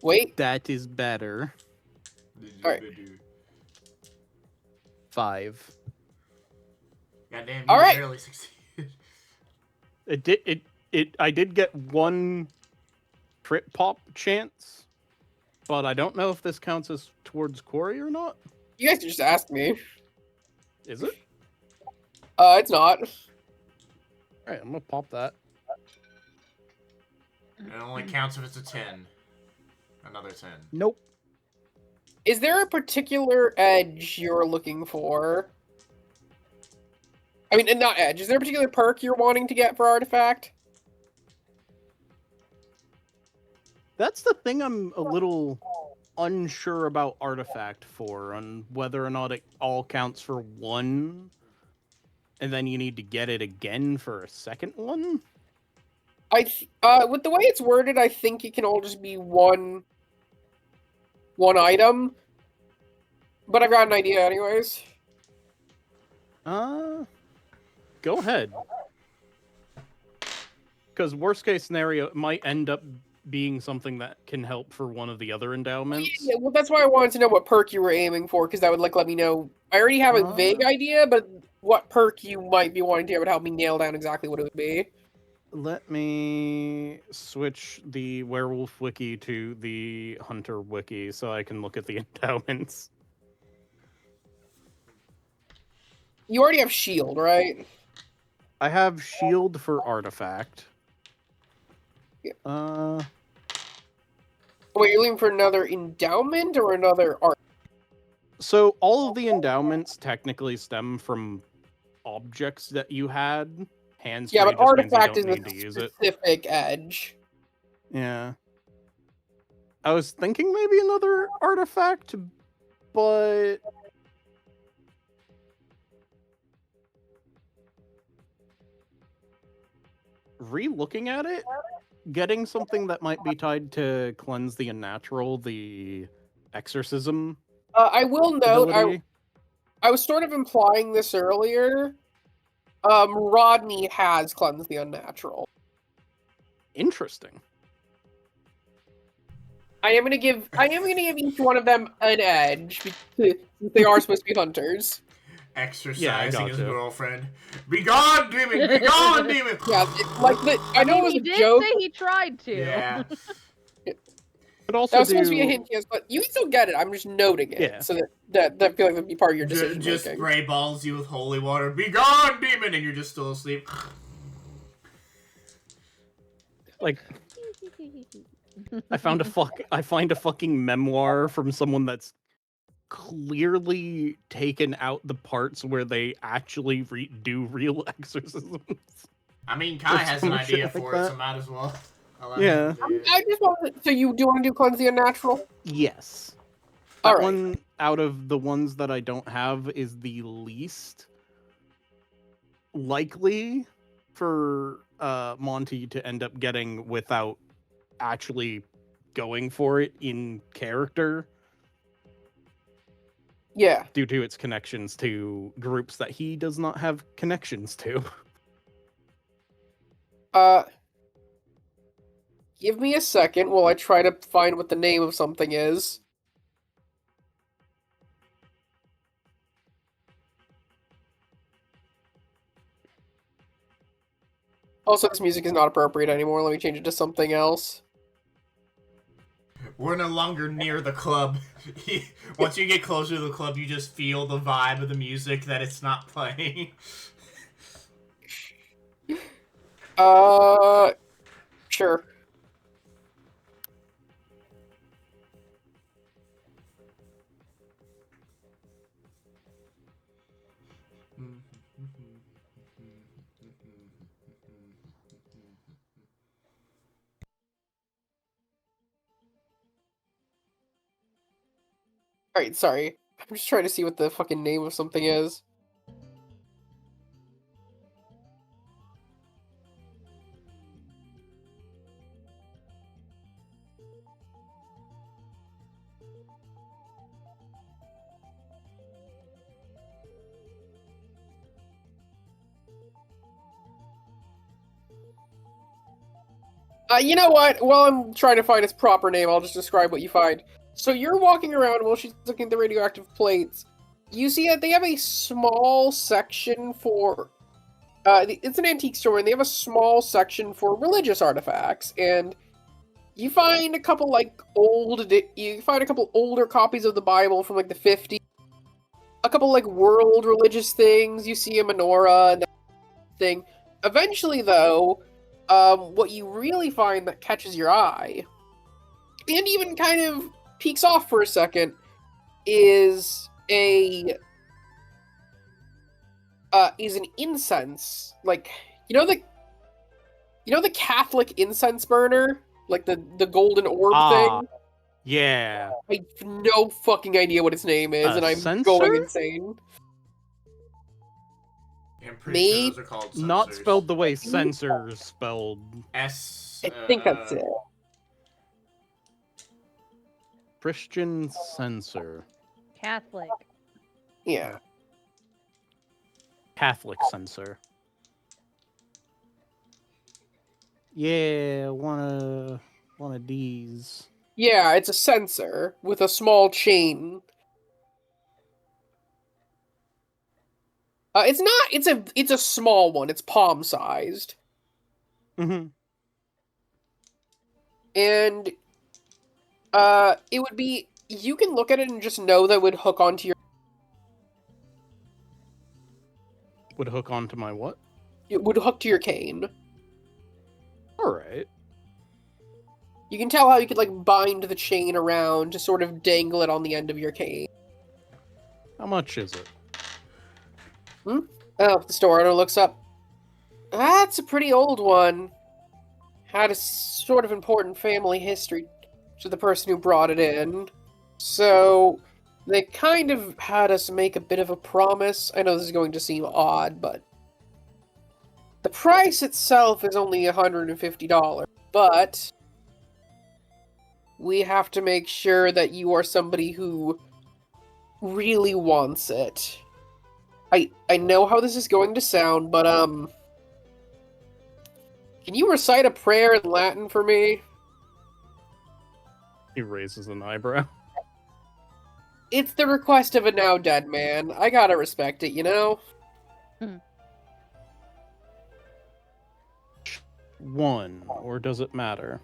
Wait. That is better. Alright. 5. Goddamn, you Alright. barely succeeded. I did get one crit pop chance, but I don't know if this counts as towards Quarry or not. You guys just asked me. Is it? It's not. Alright, I'm gonna pop that. It only counts if it's a 10. Another 10. Nope. Is there a particular edge you're looking for? I mean, and not edge. Is there a particular perk you're wanting to get for artifact? That's the thing I'm a little unsure about artifact for, on whether or not it all counts for one, and then you need to get it again for a second one? With the way it's worded, I think it can all just be one item. But I've got an idea anyways. Go ahead. Because worst case scenario, it might end up being something that can help for one of the other endowments. Yeah, well, that's why I wanted to know what perk you were aiming for, because that would let me know. I already have a vague idea, but what perk you might be wanting to get would help me nail down exactly what it would be. Let me switch the werewolf wiki to the hunter wiki so I can look at the endowments. You already have shield, right? I have shield for artifact. Yeah. Wait, you're looking for another endowment or another art? So all of the endowments technically stem from objects that you had. Hands Yeah, free but just means you artifact don't is need to use a it. specific edge. Yeah. I was thinking maybe another artifact, but re-looking at it, getting something that might be tied to cleanse the unnatural, the exorcism. I will note, ability. I was sort of implying this earlier. Rodney has cleansed the unnatural. Interesting. I am gonna give each one of them an edge because they are supposed to be hunters. Exercising his gotcha. girlfriend. Be gone, demon! Be gone, demon! Yeah, I know it was he a did joke. say he tried to. Yeah. But also That was supposed to be a hint, yes, but you can still get it. I'm just noting it Yeah. so that feeling would be part of your decision Just making. spray balls you with holy water. Be gone, demon! And you're just still asleep. like I find a fucking memoir from someone that's clearly taken out the parts where they actually do real exorcisms. I mean, Kai has an some idea shit like for it, so that. might as well. Yeah. I just want to, so you do want to do cleanse the unnatural? Yes. That Alright. one out of the ones that I don't have is the least likely for Monty to end up getting without actually going for it in character Yeah. due to its connections to groups that he does not have connections to. Give me a second while I try to find what the name of something is. Also, this music is not appropriate anymore. Let me change it to something else. We're no longer near the club. Once you get closer to the club, you just feel the vibe of the music that it's not playing. Sure. Alright, sorry. I'm just trying to see what the fucking name of something is. You know what? While I'm trying to find its proper name, I'll just describe what you find. So you're walking around while she's looking at the radioactive plates. You see that they have a small section for... it's an antique store, and they have a small section for religious artifacts, and you find a couple, you find a couple older copies of the Bible from, like, the 50s. A couple, like, world religious things. You see a menorah and that thing. Eventually, though... what you really find that catches your eye, and even kind of peeks off for a second, is an incense. Like, you know the Catholic incense burner? Like the golden orb thing? Yeah. I have no fucking idea what its name is, A and I'm censer? going insane. I'm pretty sure those are called sensors. Not spelled the way censor is spelled. S. I think that's it. Christian censor. Catholic. Yeah. Catholic censor. Yeah, one of these. Yeah, it's a sensor with a small chain. It's not. It's a small one. It's palm sized, Mm-hmm. and it would be. You can look at it and just know that it would hook onto your. Would hook onto my what? It would hook to your cane. All right. You can tell how you could like bind the chain around to sort of dangle it on the end of your cane. How much is it? Oh, the store owner looks up. That's a pretty old one. Had a sort of important family history to the person who brought it in. So, they kind of had us make a bit of a promise. I know this is going to seem odd, but... The price itself is only $150, but... We have to make sure that you are somebody who really wants it. I know how this is going to sound, but, can you recite a prayer in Latin for me? He raises an eyebrow. It's the request of a now dead man. I gotta respect it, you know? One, or does it matter?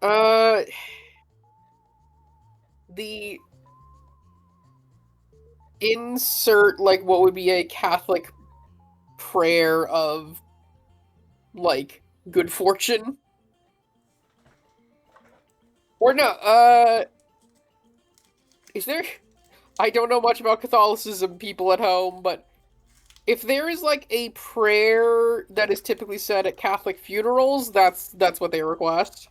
The insert, like, what would be a Catholic prayer of, like, good fortune. Or no, is there... I don't know much about Catholicism, people at home, but if there is, like, a prayer that is typically said at Catholic funerals, that's what they request.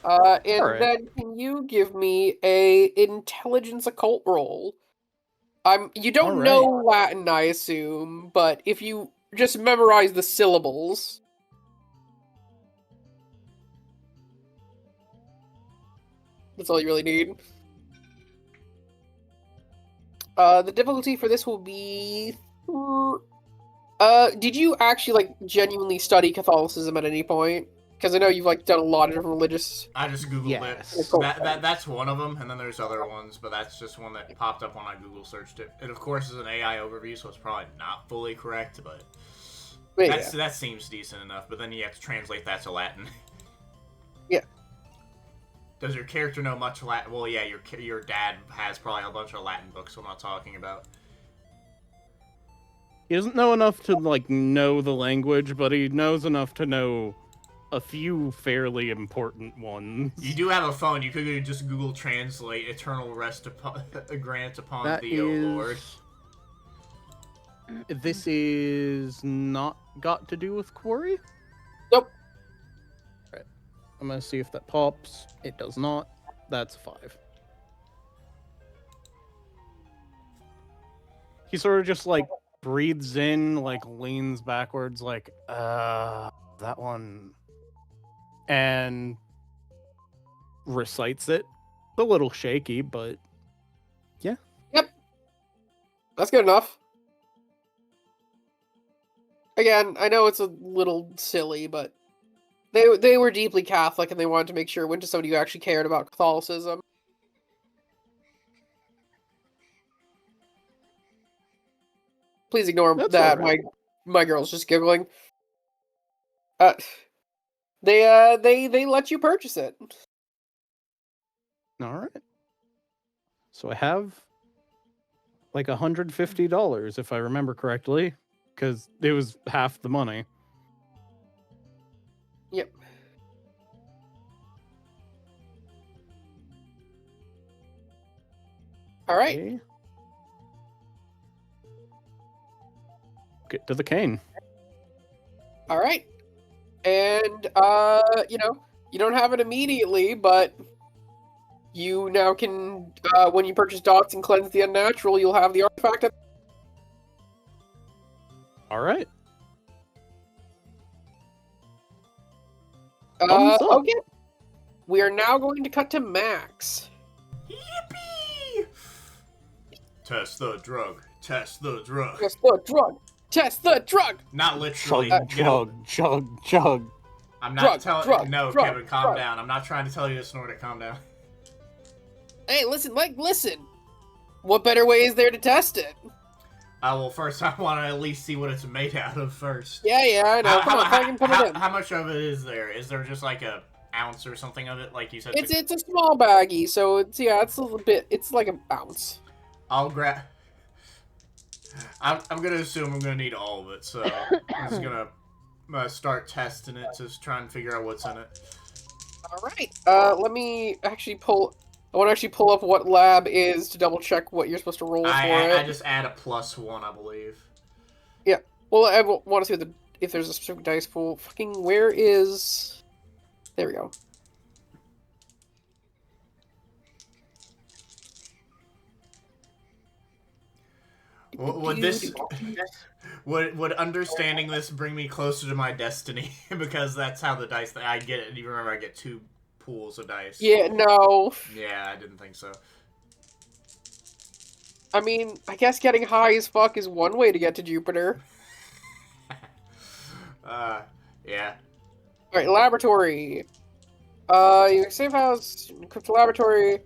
And Alright. then can you give me a intelligence occult roll? You don't know Latin, I assume, but if you just memorize the syllables. That's all you really need. The difficulty for this will be... did you actually, like, genuinely study Catholicism at any point? Because I know you've, like, done a lot of different religious... I just googled Yes. it. That's one of them, and then there's other ones, but that's just one that popped up when I Google searched it. It of course is an AI overview, so it's probably not fully correct, but that seems decent enough. But then you have to translate that to Latin. Yeah. Does your character know much Latin? Well, yeah, your dad has probably a bunch of Latin books. I'm not talking about. He doesn't know enough to, like, know the language, but he knows enough to know a few fairly important ones. You do have a phone. You could just Google Translate "eternal rest grant upon thee, O Lord." This is not got to do with Quarry? Nope. Right. I'm gonna see if that pops. It does not. That's 5. He sort of just, like, breathes in, like, leans backwards, like, that one... and recites it. It's a little shaky, but yeah. Yep. That's good enough. Again, I know it's a little silly, but they were deeply Catholic and they wanted to make sure it went to somebody who actually cared about Catholicism. Please ignore That's that. alright. My girl's just giggling. They let you purchase it. All right. So I have like $150 if I remember correctly, because it was half the money. Yep. All right. Okay. Get to the cane. All right. And you know, you don't have it immediately, but you now can when you purchase Dots and Cleanse the Unnatural, you'll have the artifact. All right. Thumbs up. Okay. We are now going to cut to Max. Yippee! Test the drug. Test the drug. Test the drug. Test the drug. Not literally. Chug. I'm not telling. Drug, No, drug, Kevin, calm drug. down. I'm not trying to tell you to snort it. Calm down. Hey, listen, Mike, listen. What better way is there to test it? Well, first I want to at least see what it's made out of first. Yeah, I know. Come on, fucking put it in. How much of it is there? Is there just like a ounce or something of it, like you said? It's a small baggie, so it's a little bit. It's like an ounce. I'll grab. I'm gonna assume I'm gonna need all of it, so I'm just gonna start testing it to try and figure out what's in it. All right. Let me actually pull. I want to actually pull up what lab is to double check what you're supposed to roll for it. I just add a +1, I believe. Yeah. Well, I want to see if there's a specific dice pool. Fucking where is? There we go. Would understanding this bring me closer to my destiny? Because that's how the dice that I get it. You remember I get 2 pools of dice. Yeah. No. Yeah, I didn't think so. I mean, I guess getting high as fuck is one way to get to Jupiter. Yeah. Alright, laboratory. Your safe house, crypto laboratory.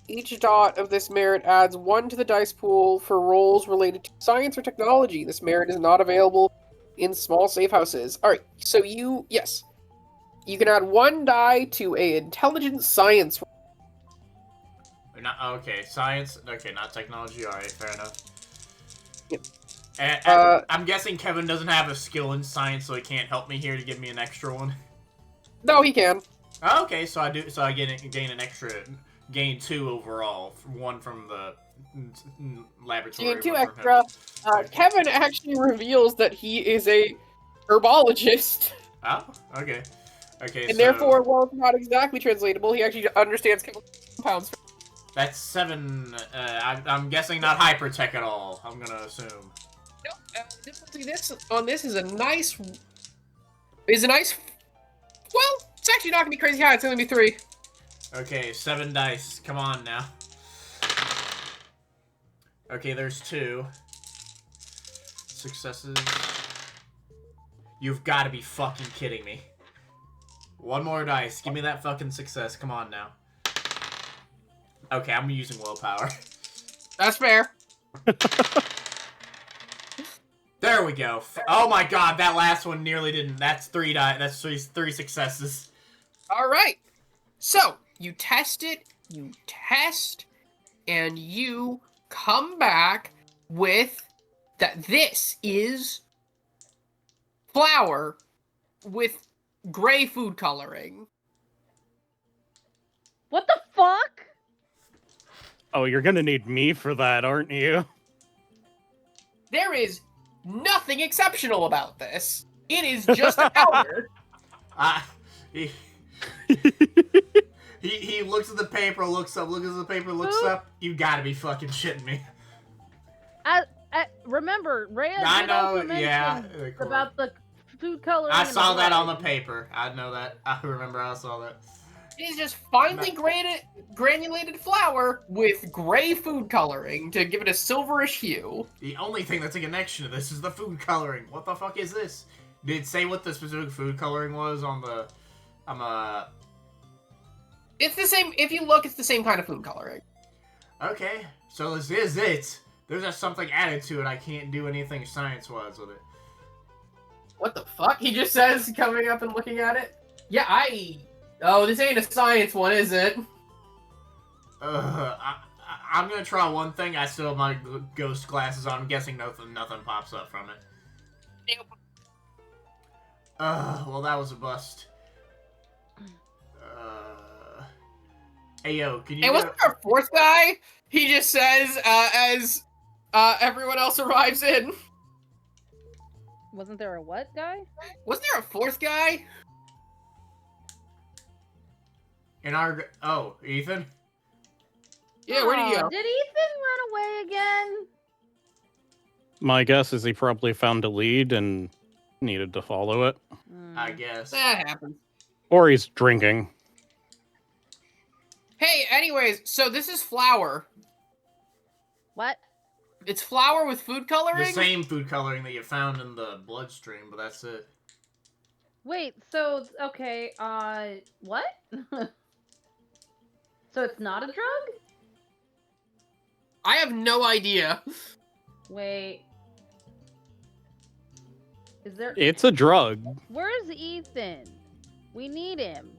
Each dot of this merit adds 1 to the dice pool for rolls related to science or technology. This merit is not available in small safe houses. Alright, so yes. You can add 1 die to a intelligence science. Not, okay, science. Okay, not technology. Alright, fair enough. Yep. And I'm guessing Kevin doesn't have a skill in science, so he can't help me here to give me an extra one. No, he can. Okay, so I do. So I gain an extra, gain 2 overall. 1 from the laboratory. You get 2 1 from extra. him. Kevin actually reveals that he is a herbologist. Oh, okay. Okay, And so therefore, while it's not exactly translatable, he actually understands chemical compounds. that's 7. I'm guessing not hypertech at all. I'm gonna assume. No, difficulty this is a nice. Well, it's actually not gonna be crazy high. It's gonna be 3. Okay, 7 dice. Come on now. Okay, there's 2 successes. You've got to be fucking kidding me. 1 more dice. Give me that fucking success. Come on now. Okay, I'm using willpower. That's fair. There we go. Oh my god, that last one nearly didn't. That's 3 die. That's three successes. All right. So you test it. And you come back with that. This is flour with gray food coloring. What the fuck? Oh, you're gonna need me for that, aren't you? There is nothing exceptional about this. It is just a powder. He he looks at the paper, looks up, looks at the paper, looks up. You gotta be fucking shitting me. Remember, Rhea I did know, also mention yeah. about the food coloring. I and saw the that on blood. the paper. I know that. I remember I saw that. It is just finely granulated flour with gray food coloring to give it a silverish hue. The only thing that's a connection to this is the food coloring. What the fuck is this? Did it say what the specific food coloring was on the... It's the same. If you look, it's the same kind of food coloring. Okay, so this is it. There's just something added to it. I can't do anything science-wise with it. What the fuck? He just says, coming up and looking at it. Yeah, Oh, this ain't a science one, is it? I'm gonna try one thing. I still have my ghost glasses on. I'm guessing nothing pops up from it. Well, that was a bust. Hey, yo, can you... Hey, wasn't there a 4th guy? He just says, as everyone else arrives in. Wasn't there a what guy? Wasn't there a 4th guy? In our... Oh, Ethan? Yeah, where did he Aw, go? Did Ethan run away again? My guess is he probably found a lead and needed to follow it. I guess. That happens. Or he's drinking. Hey, anyways, so this is flour. What? It's flour with food coloring? The same food coloring that you found in the bloodstream, but that's it. Wait, so, okay, what? So it's not a drug? I have no idea. Wait. Is there... It's a drug. Where's Ethan? We need him.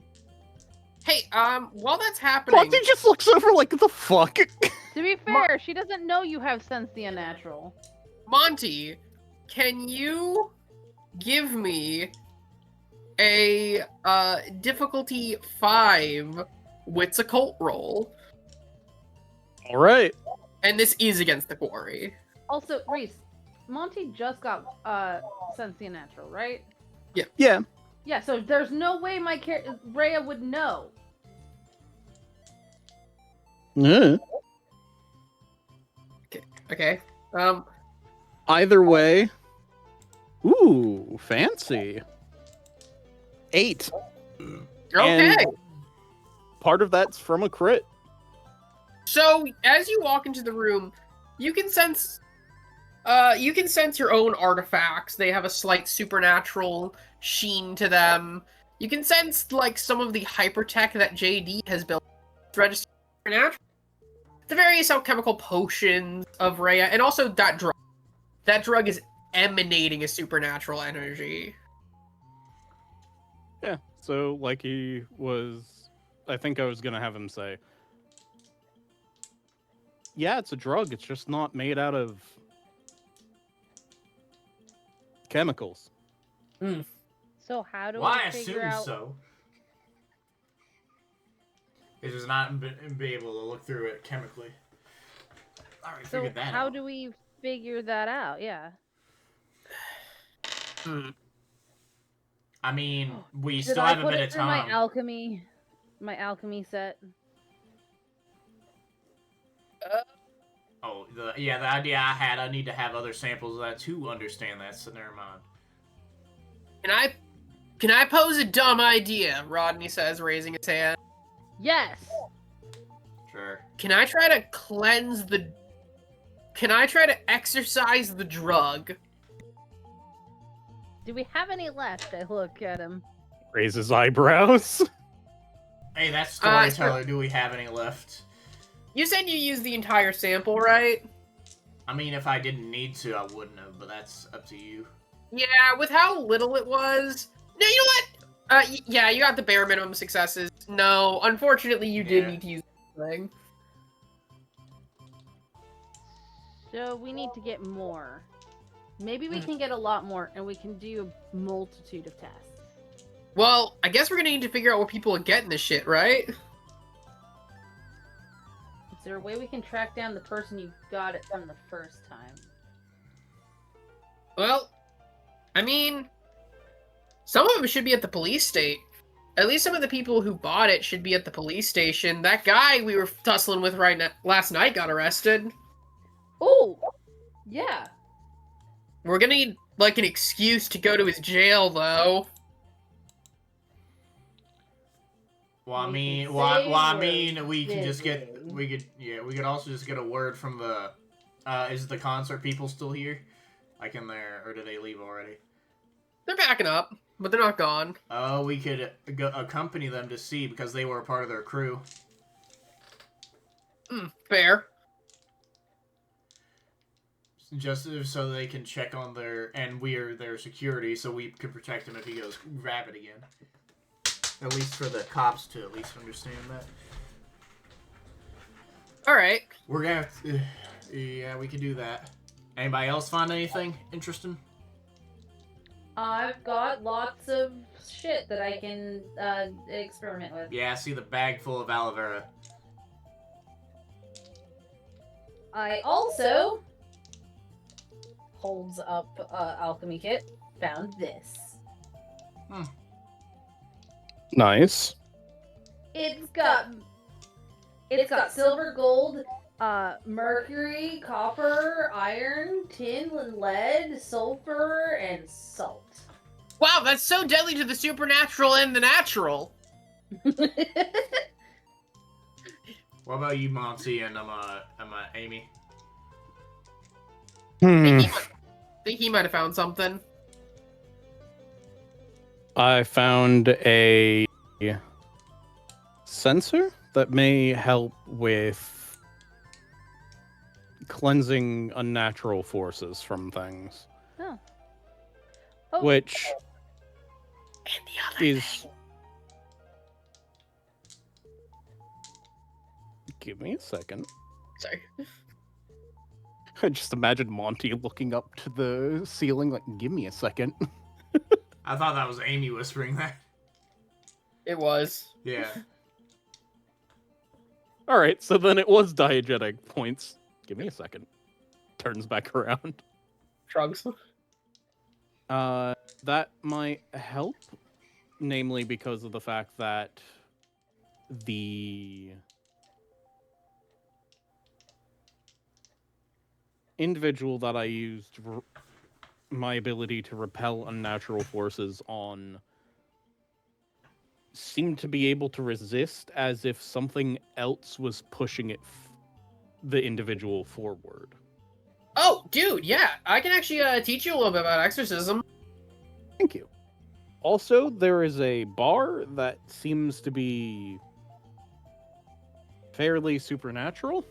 Hey, while that's happening... Monty just looks over like, the fuck? To be fair, she doesn't know you have sense the unnatural. Monty, can you give me a difficulty 5 wits occult roll? Alright. And this is against the quarry. Also, Reese, Monty just got sense the unnatural, right? Yeah. Yeah, so there's no way Rhea would know. Yeah. Okay. Either way. Ooh, fancy. 8. Okay. And part of that's from a crit. So as you walk into the room, you can sense your own artifacts. They have a slight supernatural sheen to them. You can sense like some of the hypertech that JD has built. Register supernatural. The various alchemical potions of Rhea, and also that drug. That drug is emanating a supernatural energy. Yeah. So like he was, I think I was gonna have him say, yeah, it's a drug. It's just not made out of chemicals. So how do Well, I we figure assume out... so. It does not be able to look through it chemically. I already So figured that how out. do we figure that out? Yeah. I mean, we Should still I have a put bit it of through time. my alchemy set? Oh, the idea I had, I need to have other samples of that to understand that, so never mind. Can I pose a dumb idea? Rodney says, raising his hand. Yes. Sure. Can I try to exercise the drug? Do we have any left? I look at him. Raises eyebrows. Hey, that's storyteller. Do we have any left? You said you used the entire sample, right? I mean, if I didn't need to, I wouldn't have, but that's up to you. Yeah, with how little it was. No, you know what? Yeah, you got the bare minimum successes. No, unfortunately, you did need to use the thing. So we need to get more. Maybe we can get a lot more, and we can do a multitude of tests. Well, I guess we're gonna need to figure out where people are getting this shit, right? Is there a way we can track down the person you got it from the first time? Well, I mean, some of them should be at the police state. At least some of the people who bought it should be at the police station. That guy we were tussling with last night got arrested. Oh, yeah. We're gonna need, like, an excuse to go to his jail, though. Well, I We mean, can say we can just get, visiting. we could also just get a word from the, is the concert people still here? Like in there, or did they leave already? They're backing up, but they're not gone. Oh, we could go accompany them to see, because they were a part of their crew. Fair. Just so they can check on and we're their security, so we can protect him if he goes rabid again. At least for the cops to at least understand that. Alright. We're gonna have to, yeah, we could do that. Anybody else find anything interesting? I've got lots of shit that I can experiment with. Yeah, I see the bag full of aloe vera. I also holds up alchemy kit. Found this. Nice. It's got silver, gold, mercury, copper, iron, tin, lead, sulfur, and salt. Wow, that's so deadly to the supernatural and the natural. What about you, Monty, and Amy? I think he might have found something. I found a sensor that may help with cleansing unnatural forces from things. Oh. Which And the other is... Give me a second. Sorry. I just imagine Monty looking up to the ceiling like, give me a second. I thought that was Amy whispering that. It was. Yeah. Alright, so then it was diegetic points. Give me a second. Turns back around. Shrugs. That might help, namely because of the fact that the individual that I used my ability to repel unnatural forces on seemed to be able to resist as if something else was pushing it the individual forward. Oh, dude, yeah. I can actually teach you a little bit about exorcism. Thank you. Also, there is a bar that seems to be fairly supernatural.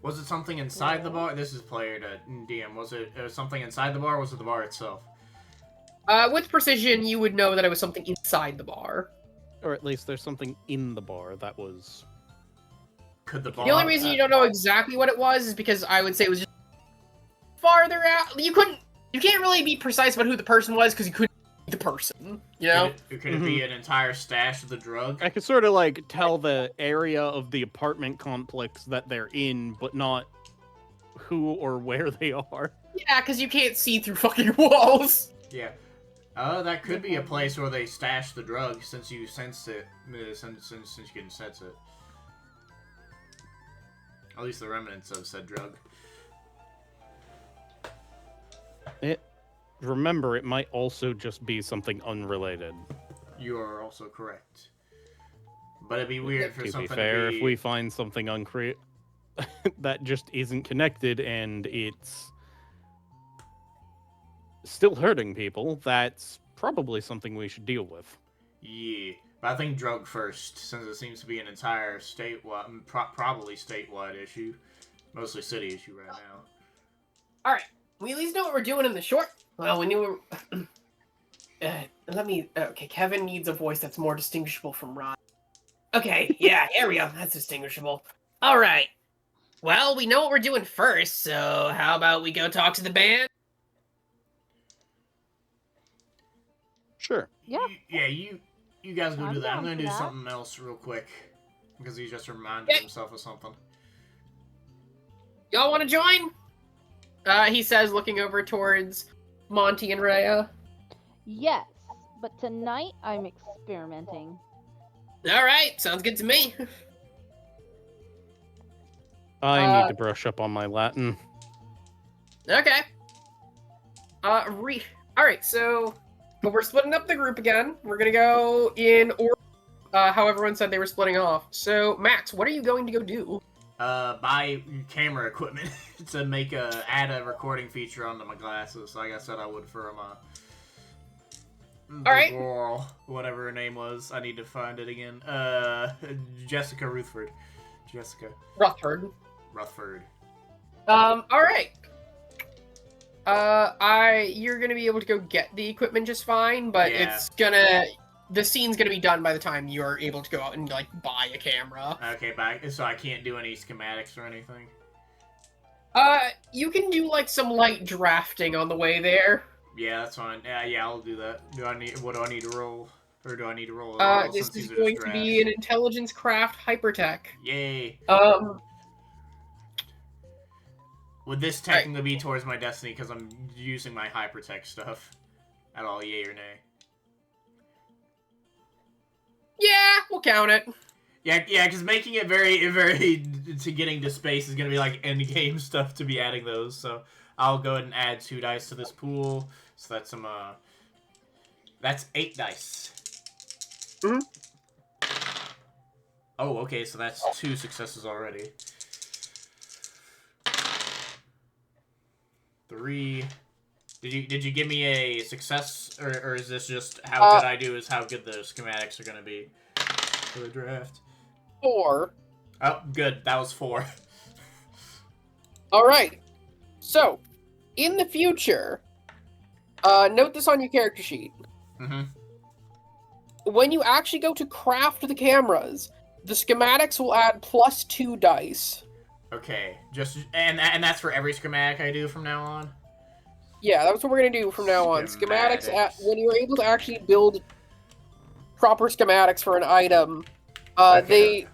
Was it something inside the bar? This is player to DM. Was it something inside the bar, or was it the bar itself? With precision, you would know that it was something inside the bar. Or at least there's something in the bar that was... Could the bar... The only reason you don't know exactly what it was is because I would say it was just farther out. You can't really be precise about who the person was because you couldn't see the person, you know? Could it be an entire stash of the drug? I could sort of like tell the area of the apartment complex that they're in, but not who or where they are. Yeah, because you can't see through fucking walls. Yeah. Oh, that could be a place where they stash the drug since you sense it. Since you can sense it. At least the remnants of said drug. Remember, it might also just be something unrelated. You are also correct. But it'd be weird for To something be fair, to be... if we find something that just isn't connected and it's still hurting people, that's probably something we should deal with. Yeah. But I think drug first, since it seems to be an entire statewide, probably statewide issue. Mostly city issue right now. Alright. We at least know what we're doing in the short... Well, we knew okay, Kevin needs a voice that's more distinguishable from Rod. Okay, yeah, here we go. That's distinguishable. Alright. Well, we know what we're doing first, so how about we go talk to the band? Sure. Yeah. You guys go I'm do that. I'm down gonna for do that. something else real quick. Because he just reminded himself of something. Y'all want to join? He says, looking over towards Monty and Rhea. Yes, but tonight I'm experimenting. Alright, sounds good to me. I need to brush up on my Latin. Okay. Alright, so... But we're splitting up the group again. We're gonna go in order, how everyone said they were splitting off. So, Max, what are you going to go do? Buy camera equipment to add a recording feature onto my glasses, like I said I would for Alright. girl, whatever her name was. I need to find it again. Jessica Rutherford. Jessica Rutherford. Alright. You're gonna be able to go get the equipment just fine, but Yeah. the scene's gonna be done by the time you're able to go out and, like, buy a camera. Okay, so I can't do any schematics or anything? You can do, like, some light drafting on the way there. Yeah, that's fine. Yeah, I'll do that. What do I need to roll? Or do I need to roll? This since is these are going just to drafts? be an intelligence craft hypertech. Yay. Would this technically be towards my destiny because I'm using my hypertech stuff? At all, yay or nay? Yeah, we'll count it. Yeah, because making it very to getting to space is gonna be like end game stuff to be adding those. So I'll go ahead and add 2 dice to this pool. So that's that's 8 dice. Mhm. Oh, okay, so that's 2 successes already. 3. Did you give me a success, or is this just how good I do is how good the schematics are gonna be for the draft? 4. Oh, good. That was 4. Alright. So, in the future, note this on your character sheet. Mm-hmm. When you actually go to craft the cameras, the schematics will add +2 dice. Okay, and that's for every schematic I do from now on? Yeah, that's what we're gonna do from now on. Schematics, Schematics. when you're able to actually build proper schematics for an item, Okay.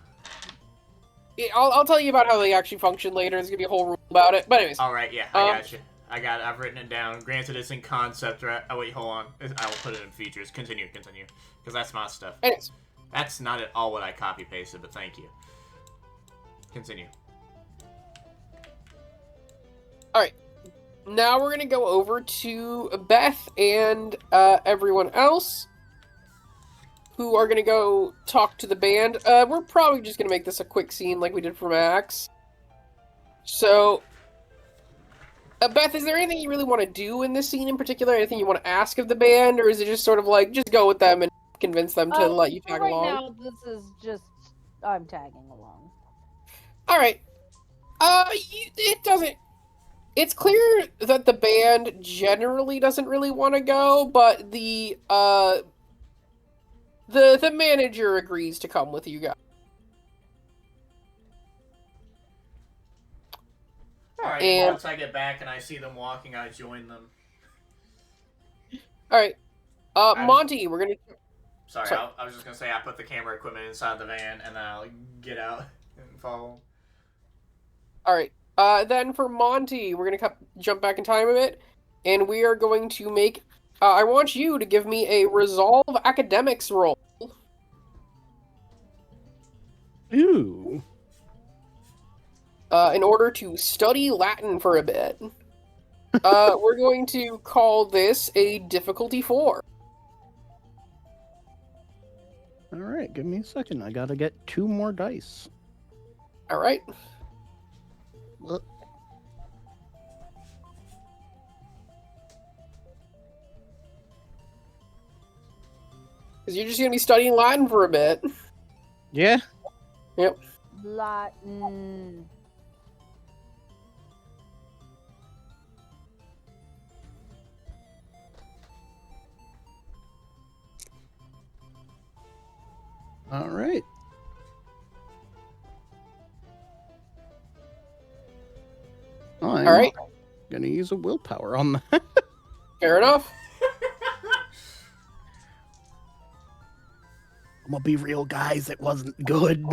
I'll tell you about how they actually function later. There's gonna be a whole rule about it. But anyways. Alright, yeah, I got you. I've written it down. Granted, it's in concept, right? Oh, wait, hold on. I'll put it in features. Continue. Because that's my stuff. Anyways. That's not at all what I copy-pasted, but thank you. Continue. Alright. Now we're gonna go over to Beth and everyone else who are gonna go talk to the band. We're probably just gonna make this a quick scene like we did for Max. So, Beth, is there anything you really want to do in this scene in particular? Anything you want to ask of the band, or is it just sort of like just go with them and convince them to let you tag right along? now, this is just I'm tagging along. All right. It doesn't. It's clear that the band generally doesn't really want to go, but the manager agrees to come with you guys. Alright, And- once I get back and I see them walking, I join them. All right. Monty, we're gonna. Sorry, Sorry. I was just gonna say I put the camera equipment inside the van and then I'll get out and follow. All right. Then for Monty, we're gonna jump back in time a bit, and we are going to make I want you to give me a Resolve Academics roll. Ooh. In order to study Latin for a bit. We're going to call this a difficulty 4. All right, give me a second. I gotta get 2 more dice. All right. Ugh. Because you're just going to be studying Latin for a bit. Yeah. Yep. Latin. All right. I'm All right. gonna use a willpower on that. Fair enough. I'm gonna be real, guys. It wasn't good.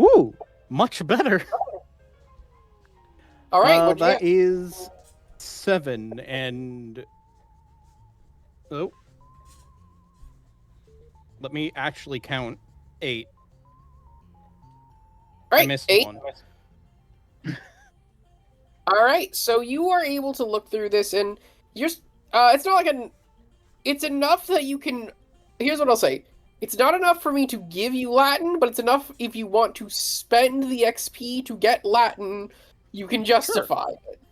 Ooh, much better. All right. What'd you That get? is 7 and oh, let me actually count 8. All I right. missed 8. one. All right. So you are able to look through this, and you're. It's not like an. It's enough that you can. Here's what I'll say. It's not enough for me to give you Latin, but it's enough if you want to spend the XP to get Latin, you can justify it.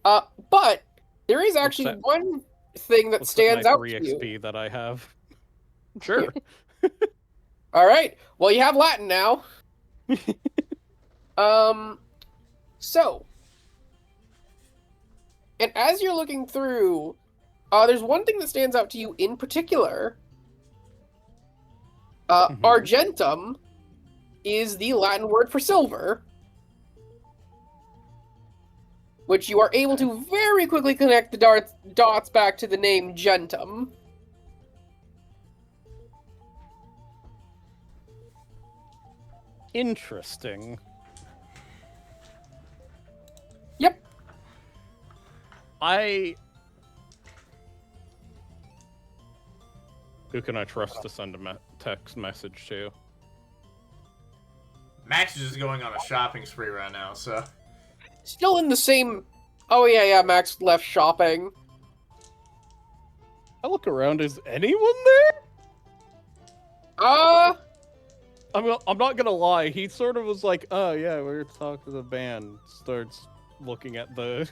But there is actually that? one thing that Looks stands like my out 3 to you. XP that I have. Sure. All right. Well, you have Latin now. So, and as you're looking through, there's one thing that stands out to you in particular. Argentum is the Latin word for silver, which you are able to very quickly connect the dots back to the name Gentum. Interesting. Yep. Who can I trust to send a text message to? Max is just going on a shopping spree right now, so. Still in the same. Oh yeah, Max left shopping. I look around. Is anyone there? I'm not gonna lie. He sort of was like, "Oh yeah, we're talking to the band." Starts looking at the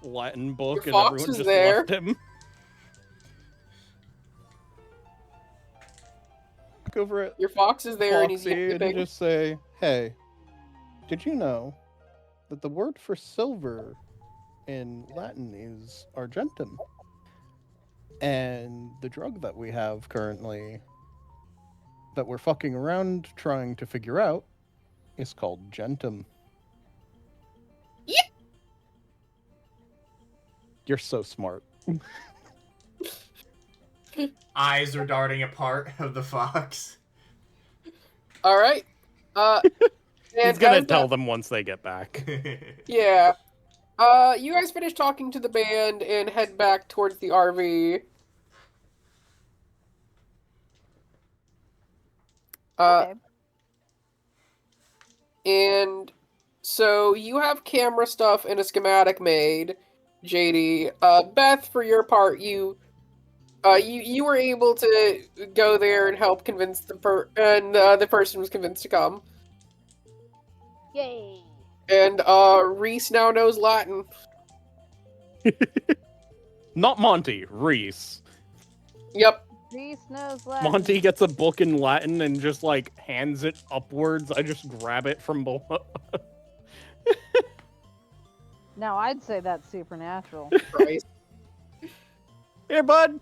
Latin book, Your and fox everyone is just there. left him. Look over at Your fox is there, and he's Foxy and yipping. just say, "Hey, did you know that the word for silver in Latin is argentum, and the drug that we have currently that we're fucking around trying to figure out is called gentum." Yep. You're so smart. Eyes are darting apart of the fox. All right. He's gonna tell them once they get back. Yeah. You guys finish talking to the band and head back towards the RV. Okay. And so you have camera stuff and a schematic made, JD. Beth, for your part, you were able to go there and help convince the person was convinced to come. Yay! And Reese now knows Latin. Not Monty, Reese. Yep. Reese knows Latin. Monty gets a book in Latin and just like hands it upwards. I just grab it from below. Now I'd say that's supernatural. Christ. Here, bud.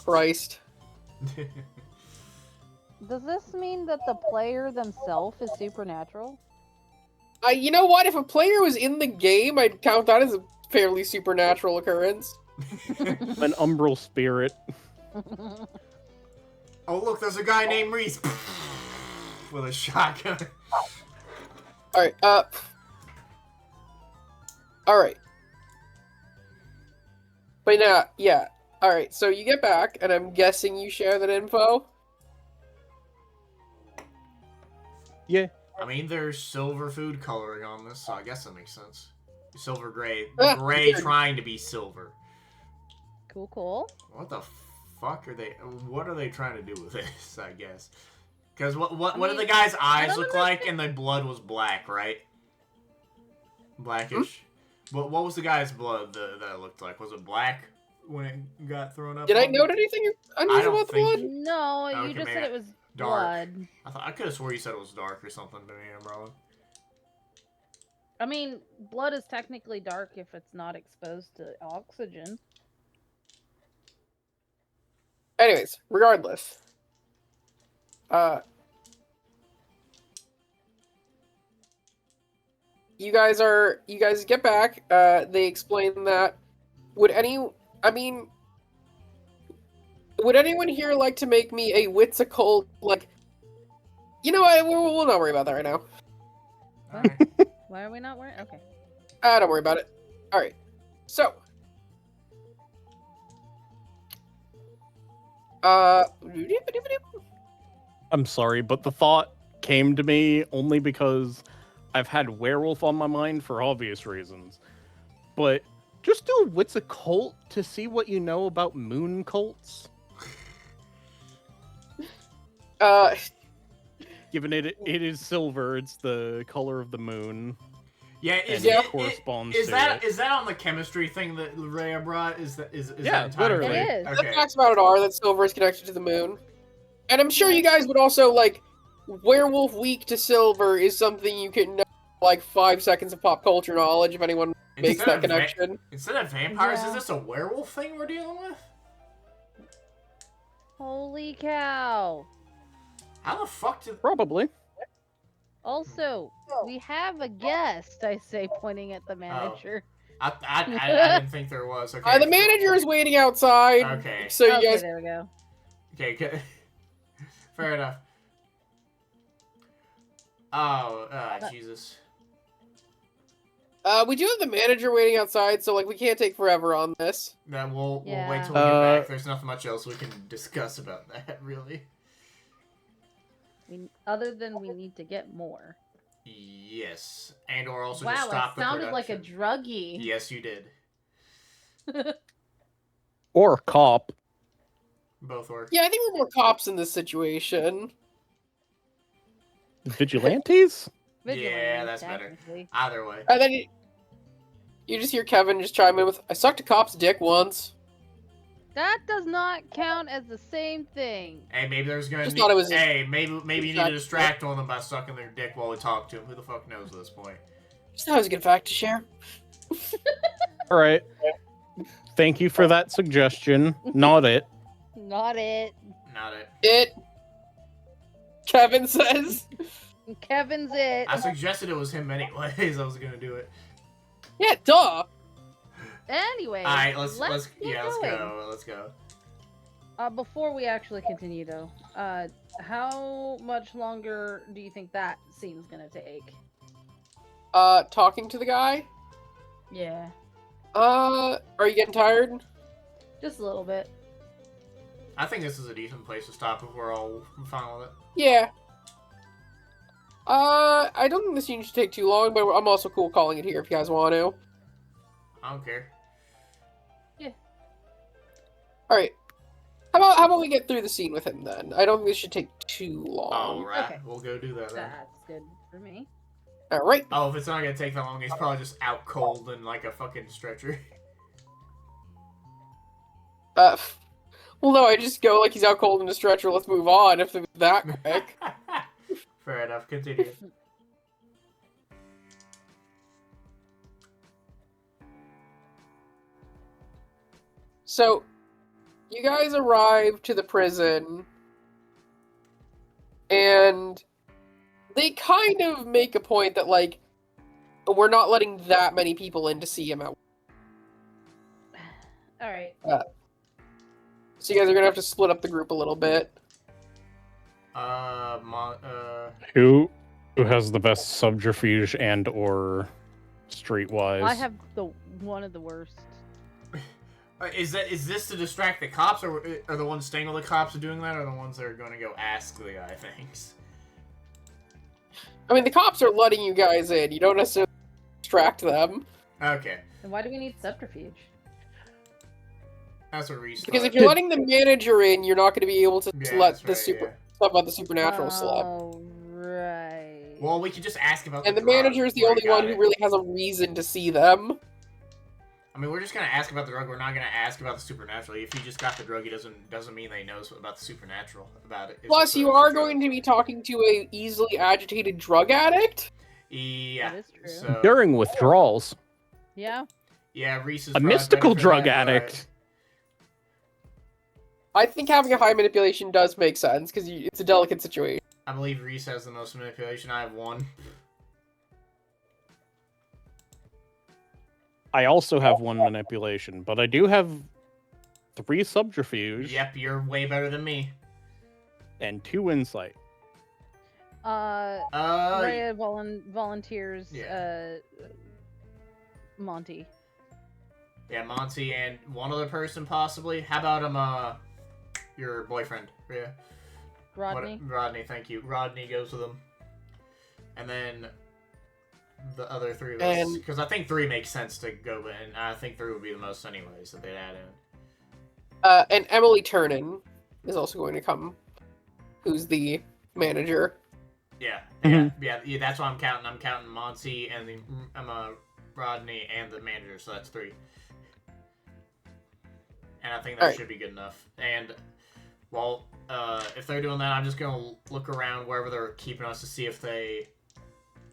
Christ. Does this mean that the player themselves is supernatural? You know what? If a player was in the game, I'd count that as a fairly supernatural occurrence. An umbral spirit. Oh, look, there's a guy named Reese with a shotgun. Alright, All right. But now, yeah. All right. So you get back, and I'm guessing you share that info. Yeah. I mean, there's silver food coloring on this, so I guess that makes sense. Silver gray. Ah, Gray weird. trying to be silver. Cool, cool. What the fuck are they... What are they trying to do with this, I guess? Because what I did the mean, guy's I eyes don't look like? And the blood was black, right? Blackish. What was the guy's blood that it looked like? Was it black when it got thrown up? Did I on note me? anything I unusual don't about the think- blood? No, Okay, you just man. said it was Dark. blood. I could have swore you said it was dark or something, but maybe I'm wrong. I mean, blood is technically dark if it's not exposed to oxygen. Anyways, regardless. You guys get back. They explain that. Would anyone here like to make me a wits occult? Like, you know what? We'll not worry about that right now. Alright. Why are we not wearing? Okay. Don't worry about it. All right. So, I'm sorry, but the thought came to me only because I've had werewolf on my mind for obvious reasons. But just do what's a cult to see what you know about moon cults. Given it is silver, it's the color of the moon. Yeah, And it corresponds is to that it. is that on the chemistry thing that Rhea brought? Is Yeah, that entirely? literally. It is. Okay. the facts about it are that silver is connected to the moon, and I'm sure you guys would also like werewolf weak to silver is something you can know like 5 seconds of pop culture knowledge if anyone makes Instead that of connection. Instead of vampires, Yeah. is this a werewolf thing we're dealing with? Holy cow! How the fuck did? Probably. Also, we have a guest. I say, pointing at the manager. I didn't think there was. Okay. The manager is waiting outside. Okay. So you Okay, guys, there we go. Okay. Good. Fair enough. Oh, Jesus. we do have the manager waiting outside, so like we can't take forever on this. Then we'll wait Yeah. till we get back. There's nothing much else we can discuss about that, really. Other than we need to get more. Yes, and or also Wow, just stop I the sounded like a production. druggie. Yes, you did. Or cop. Both work. Yeah, I think we're more cops in this situation. Vigilantes? Yeah, that's better. technically. Either way. And then you just hear Kevin just chime in with, "I sucked a cop's dick once." That does not count as the same thing. Hey, maybe there's gonna. Just thought it was a- Hey, maybe you need to Exactly. distract on them by sucking their dick while we talk to them. Who the fuck knows at this point? Just thought it was a good fact to share. All right. Thank you for that suggestion. Not it. Not it. Not it. It. Kevin says. Kevin's it. I suggested it was him anyways. I was gonna do it. Yeah, duh. Anyway, All right, let's going. go. Let's go. Before we actually continue, though, how much longer do you think that scene's gonna take? Talking to the guy. Yeah, Are you getting tired? just a little bit. I think this is a decent place to stop if we're all fine with it. Yeah. I don't think this scene should take too long, but I'm also cool calling it here if you guys want to. I don't care. All right. How about we get through the scene with him then? I don't think this should take too long. All right, Okay. we'll go do that then. That's good for me. All right. Oh, if it's not gonna take that long, he's probably just out cold and like a fucking stretcher. Well, no, I just go like he's out cold in a stretcher. Let's move on. If it's that quick. Fair enough. Continue. So, you guys arrive to the prison, and they kind of make a point that, like, we're not letting that many people in to see him out. All right. So you guys are gonna have to split up the group a little bit. Who has the best subterfuge and or streetwise. I have one of the worst. Is this to distract the cops, or are the ones staying with the cops doing that, or the ones that are going to go ask the guy things? I mean, the cops are letting you guys in. You don't necessarily distract them. Okay, And why do we need subterfuge? that's what Reese Because thought. if you're letting the manager in, you're not going to be able to Yeah, let that's the right, yeah. stuff about the supernatural slip. Oh, right. Well, we could just ask about And the drug, manager is the where only he got one who it. really has a reason to see them. I mean, we're just gonna ask about the drug. We're not gonna ask about the supernatural. If he just got the drug, he doesn't mean that he knows about the supernatural about it. It's Plus, just you it's a are drug. going to be talking to a easily agitated drug addict. Yeah. That is true. So, During withdrawals, Yeah. yeah, Reese is a probably mystical better for drug that, but addict. I think having a high manipulation does make sense, because it's a delicate situation. I believe Reese has the most manipulation. I have one. I also have 1 manipulation, but I do have 3 subterfuge Yep, you're way better than me. and 2 insight. Rhea volunteers. Yeah. Monty. Yeah, Monty and one other person possibly. How about your boyfriend, Rhea? Rodney. Rodney, thank you. Rodney goes with him. And then the other 3 of us. And- Because I think 3 makes sense to go in. I think 3 would be the most anyways that they'd add in. And Emily Turnin is also going to come, who's the manager. Yeah, Mhm. yeah, that's what I'm counting. I'm counting Monty and Rodney and the manager, so that's 3. And I think that Alright. should be good enough. And, well, if they're doing that, I'm just gonna look around wherever they're keeping us to see if they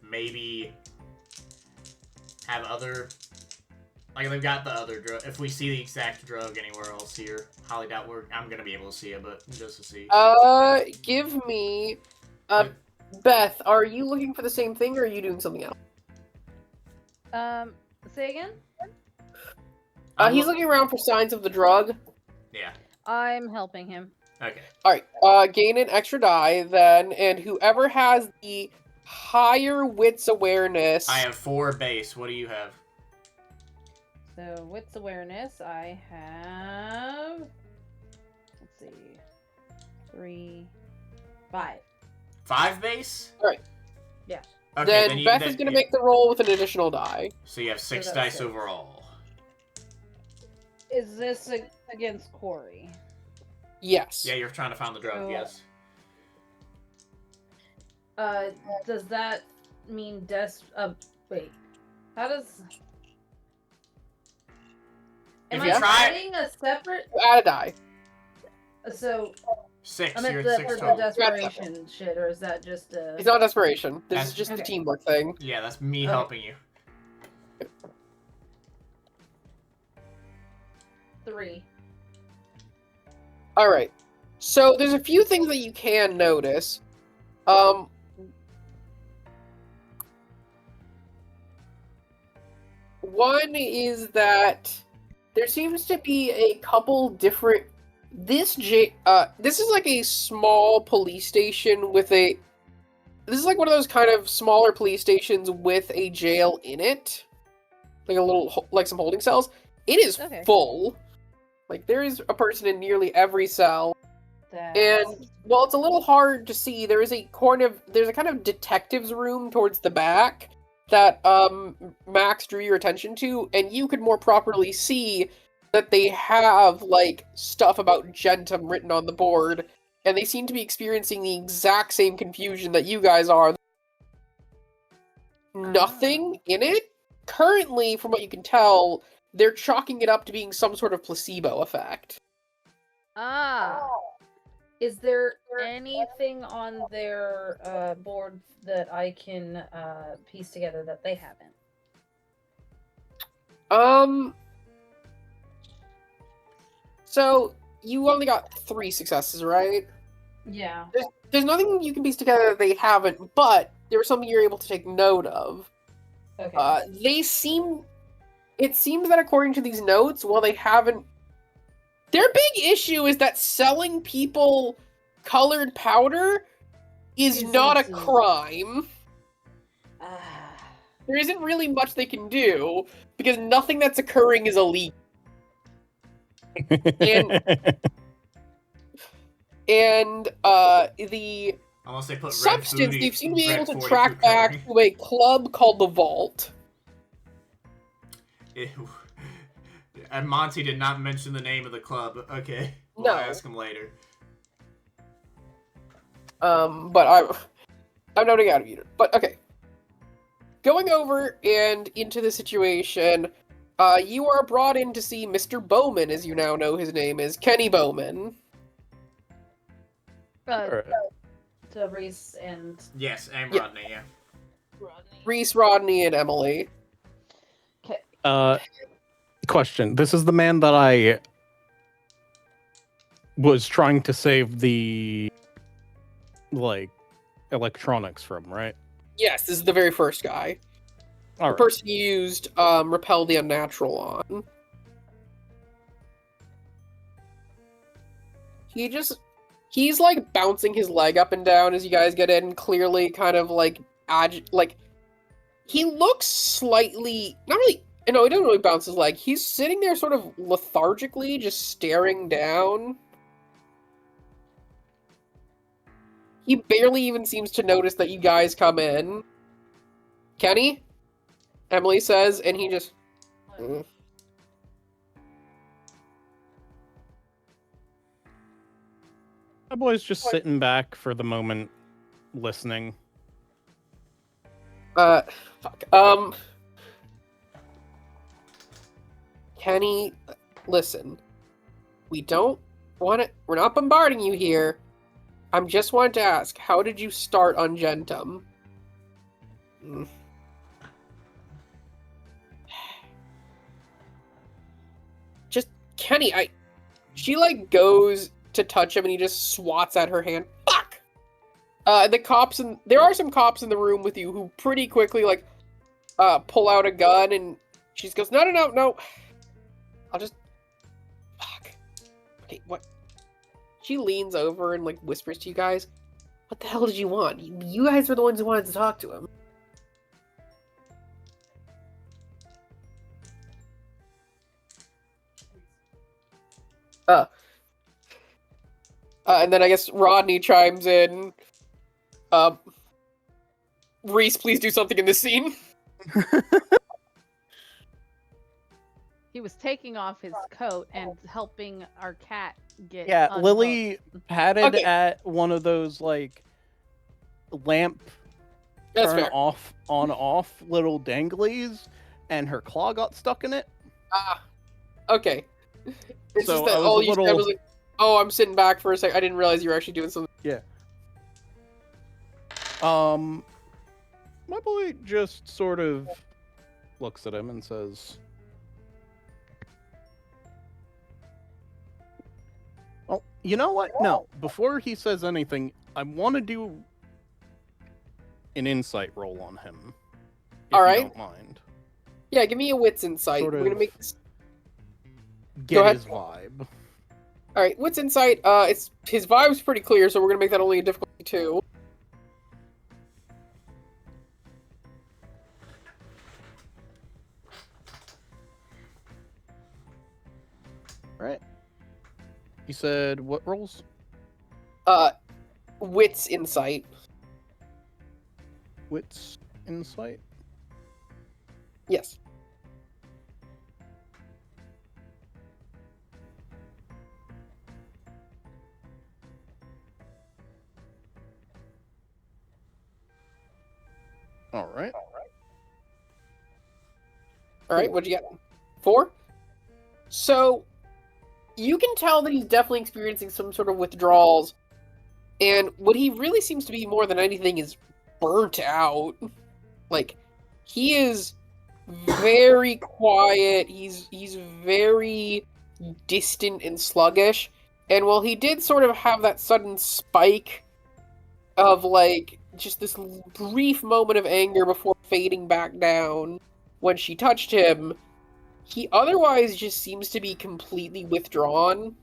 maybe have other... Like, they've got the other drug. If we see the exact drug anywhere else here, highly doubt I'm gonna be able to see it, but just to see. Give me... Beth, are you looking for the same thing, or are you doing something else? Say again? He's looking around for signs of the drug. Yeah, I'm helping him. okay. Alright, gain an extra die, then, and whoever has the higher wits awareness... I have 4 base. What do you have? So, wits awareness, I have. Let's see. 3, 5. 5 base? Yeah. Okay, then Beth is going to make the roll with an additional die. So you have 6 that's dice 6. overall. Is this against Corey? Yes. Yeah, you're trying to find the drug, So- yes. Does that mean wait. How does... If Am you I try- adding a separate... Add a die. So, 6, I'm you're at at the, 6 for the total. desperation shit, or is that just a... It's not desperation. This That's- is just a Okay. teamwork thing. Yeah, that's me Okay. helping you. 3. Alright. So, there's a few things that you can notice. One is that there seems to be a couple different... This is like a small police station with a... This is like one of those kind of smaller police stations with a jail in it. Like a little, like some holding cells. It is Okay. full. Like, there is a person in nearly every cell. And while it's a little hard to see, there's a kind of detective's room towards the back that Max drew your attention to, and you could more properly see that they have like stuff about Gentum written on the board, and they seem to be experiencing the exact same confusion that you guys are. Nothing in it. Currently, from what you can tell, they're chalking it up to being some sort of placebo effect. Is there anything on their board that I can piece together that they haven't? So, you only got 3 successes, right? Yeah. There's nothing you can piece together that they haven't, but there was something you're able to take note of. Okay. It seems that according to these notes, while they haven't... Their big issue is that selling people colored powder is Isn't not a it? crime. there isn't really much they can do because nothing that's occurring is illegal. And the Unless they put substance red you seem to be able to 40 track food back coloring. to a club called the Vault. Ew. And Monty did not mention the name of the club. Okay, we'll No. ask him later. But I'm noting out of you. But okay. Going over and into the situation, you are brought in to see Mr. Bowman, as you now know his name is, Kenny Bowman. Alright. To Reese and Yes, and Yeah. Rodney, yeah. Rodney. Reese, Rodney, and Emily. Question. This is the man that I was trying to save the electronics from, right? Yes, this is the very first guy. All The right. person you used Repel the Unnatural on. He's like bouncing his leg up and down as you guys get in, clearly kind of like he looks slightly not really no, he doesn't really bounce his leg. He's sitting there sort of lethargically, just staring down. He barely even seems to notice that you guys come in. Kenny? Emily says, and he just My boy's just sitting back for the moment, listening. fuck. Kenny, listen. We're not bombarding you here. I'm just wanted to ask, how did you start on Gentum? Just, Kenny, she like goes to touch him and he just swats at her hand. Fuck! There are some cops in the room with you who pretty quickly like, pull out a gun and she just goes, no. I'll just, fuck. Okay, what? She leans over and like whispers to you guys, what the hell did you want? You guys were the ones who wanted to talk to him. And then I guess Rodney chimes in. Reese, please do something in this scene. He was taking off his coat and helping our cat get Yeah, unhooked. Lily patted Okay. at one of those like lamp That's turn fair. off on off little danglies, and her claw got stuck in it. Okay. It's So just that I was all a you said little- was like, oh, I'm sitting back for a sec. I didn't realize you were actually doing something. My boy just sort of looks at him and says, "Oh, you know what? No, before he says anything, I want to do an insight roll on him. If All you right. don't mind. Yeah, give me a wits insight. Sort We're gonna of- make this. Get ahead. his vibe. All right, wits insight. It's his vibe's pretty clear, so we're gonna make that only a difficulty 2. Right? You said what rolls? Wits insight. Wits, insight. Yes. All right. All right, what'd you get? 4? So, you can tell that he's definitely experiencing some sort of withdrawals, and what he really seems to be more than anything is burnt out. Like, he is very quiet, he's very distant and sluggish, and while he did sort of have that sudden spike of, like, just this brief moment of anger before fading back down when she touched him, he otherwise just seems to be completely withdrawn.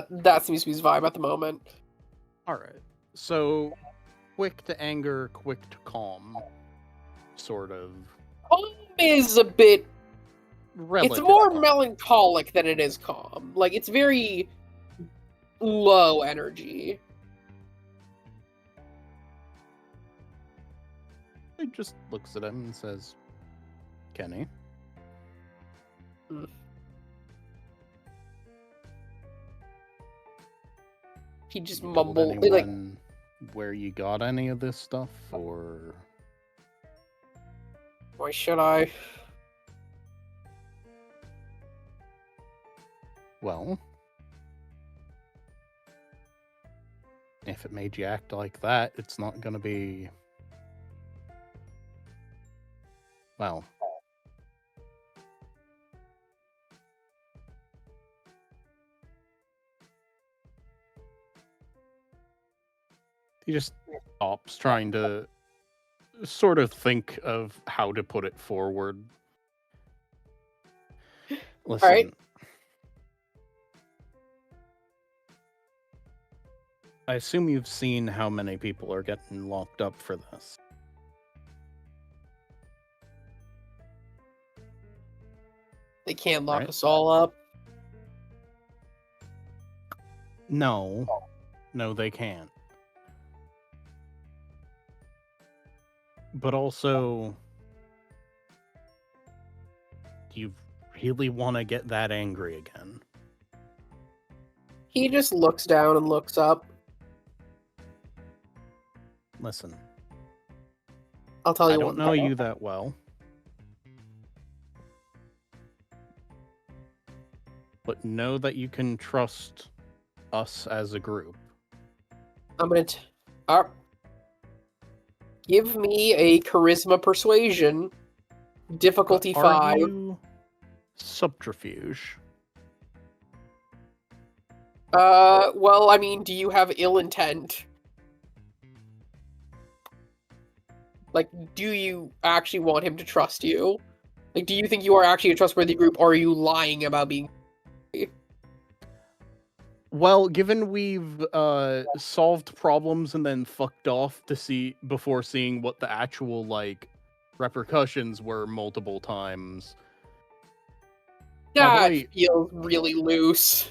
That seems to be his vibe at the moment. All right. So, quick to anger, quick to calm, sort of. Calm is a bit. Relative It's more calm. melancholic than it is calm. Like, it's very low energy. He just looks at him and says, Kenny. He just You told mumbled. Like, anyone where you got any of this stuff, or why should I? well, if it made you act like that, it's not gonna be, well, he just stops trying to sort of think of how to put it forward. Listen, right. I assume you've seen how many people are getting locked up for this. They can't lock Right. us all up. No, they can't. But also, do you really want to get that angry again? He just looks down and looks up. Listen, I'll tell I you don't one know thing. you that well. But know that you can trust us as a group. I'm gonna. Give me a charisma persuasion. Difficulty But 5. argue subterfuge. Well, I mean, do you have ill intent? Like, do you actually want him to trust you? Like, do you think you are actually a trustworthy group, or are you lying about being... Well, given we've solved problems and then fucked off to see before seeing what the actual like repercussions were multiple times. That way- feels really loose.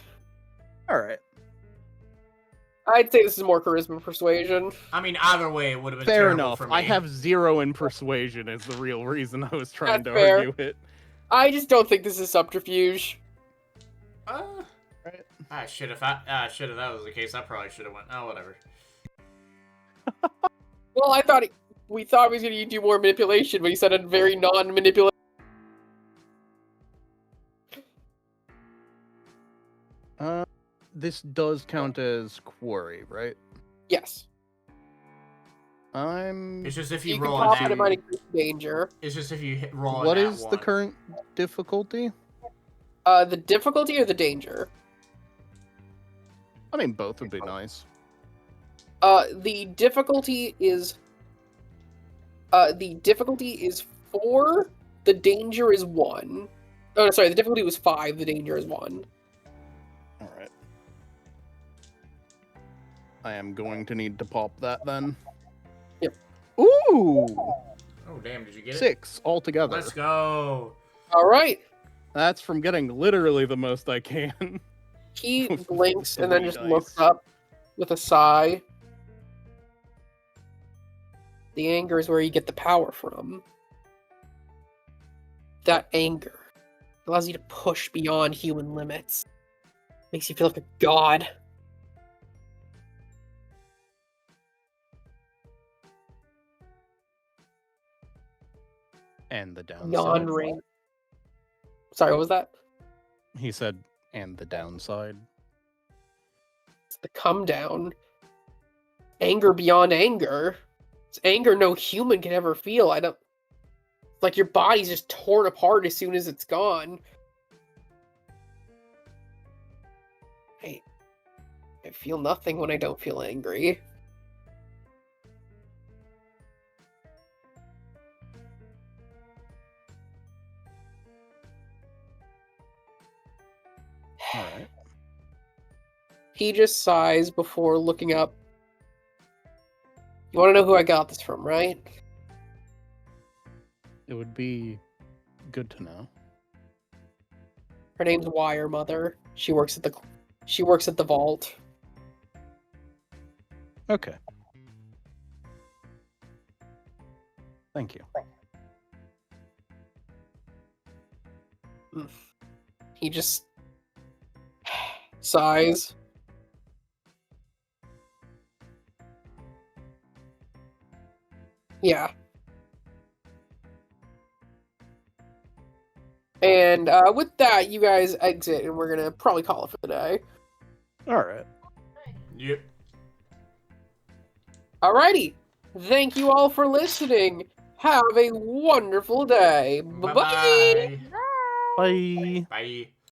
All right. I'd say this is more charisma persuasion. I mean, either way, it would have been Fair terrible enough. for me. I have 0 in persuasion is the real reason I was trying That's to fair. argue it. I just don't think this is subterfuge. Right. If that was the case, I probably should have went. Oh, whatever. Well, we thought he was going to do more manipulation, but he said a very non-manipulative. This does count as quarry, right? Yes. It's just if you You can roll pop a it, it nat. might increase danger. It's just if you roll a What nat is the one. current difficulty? The difficulty or the danger? I mean, both would be nice. The difficulty is 4. The danger is 1. Oh, sorry. The difficulty was 5. The danger is 1. All right. I am going to need to pop that then. Yep. Ooh! Oh damn! Did you get it? 6 altogether. Let's go. All right. That's from getting literally the most I can. He blinks and then just 3 looks dice. up with a sigh. The anger is where you get the power from. That anger allows you to push beyond human limits. Makes you feel like a god. And the downside. Non-ring. Sorry, what was that? He said, and the downside. It's the come down. Anger beyond anger. It's anger no human can ever feel. Like your body's just torn apart as soon as it's gone. I feel nothing when I don't feel angry. All right. He just sighs before looking up. You want to know who I got this from, right? It would be good to know. Her name's Wire Mother. She works at the vault. Okay. Thank you. He just sighs. Yeah. And with that, you guys exit, and we're gonna probably call it for the day. All right. Yep. Alrighty. Thank you all for listening. Have a wonderful day. Bye-bye. Bye-bye. Bye. Bye.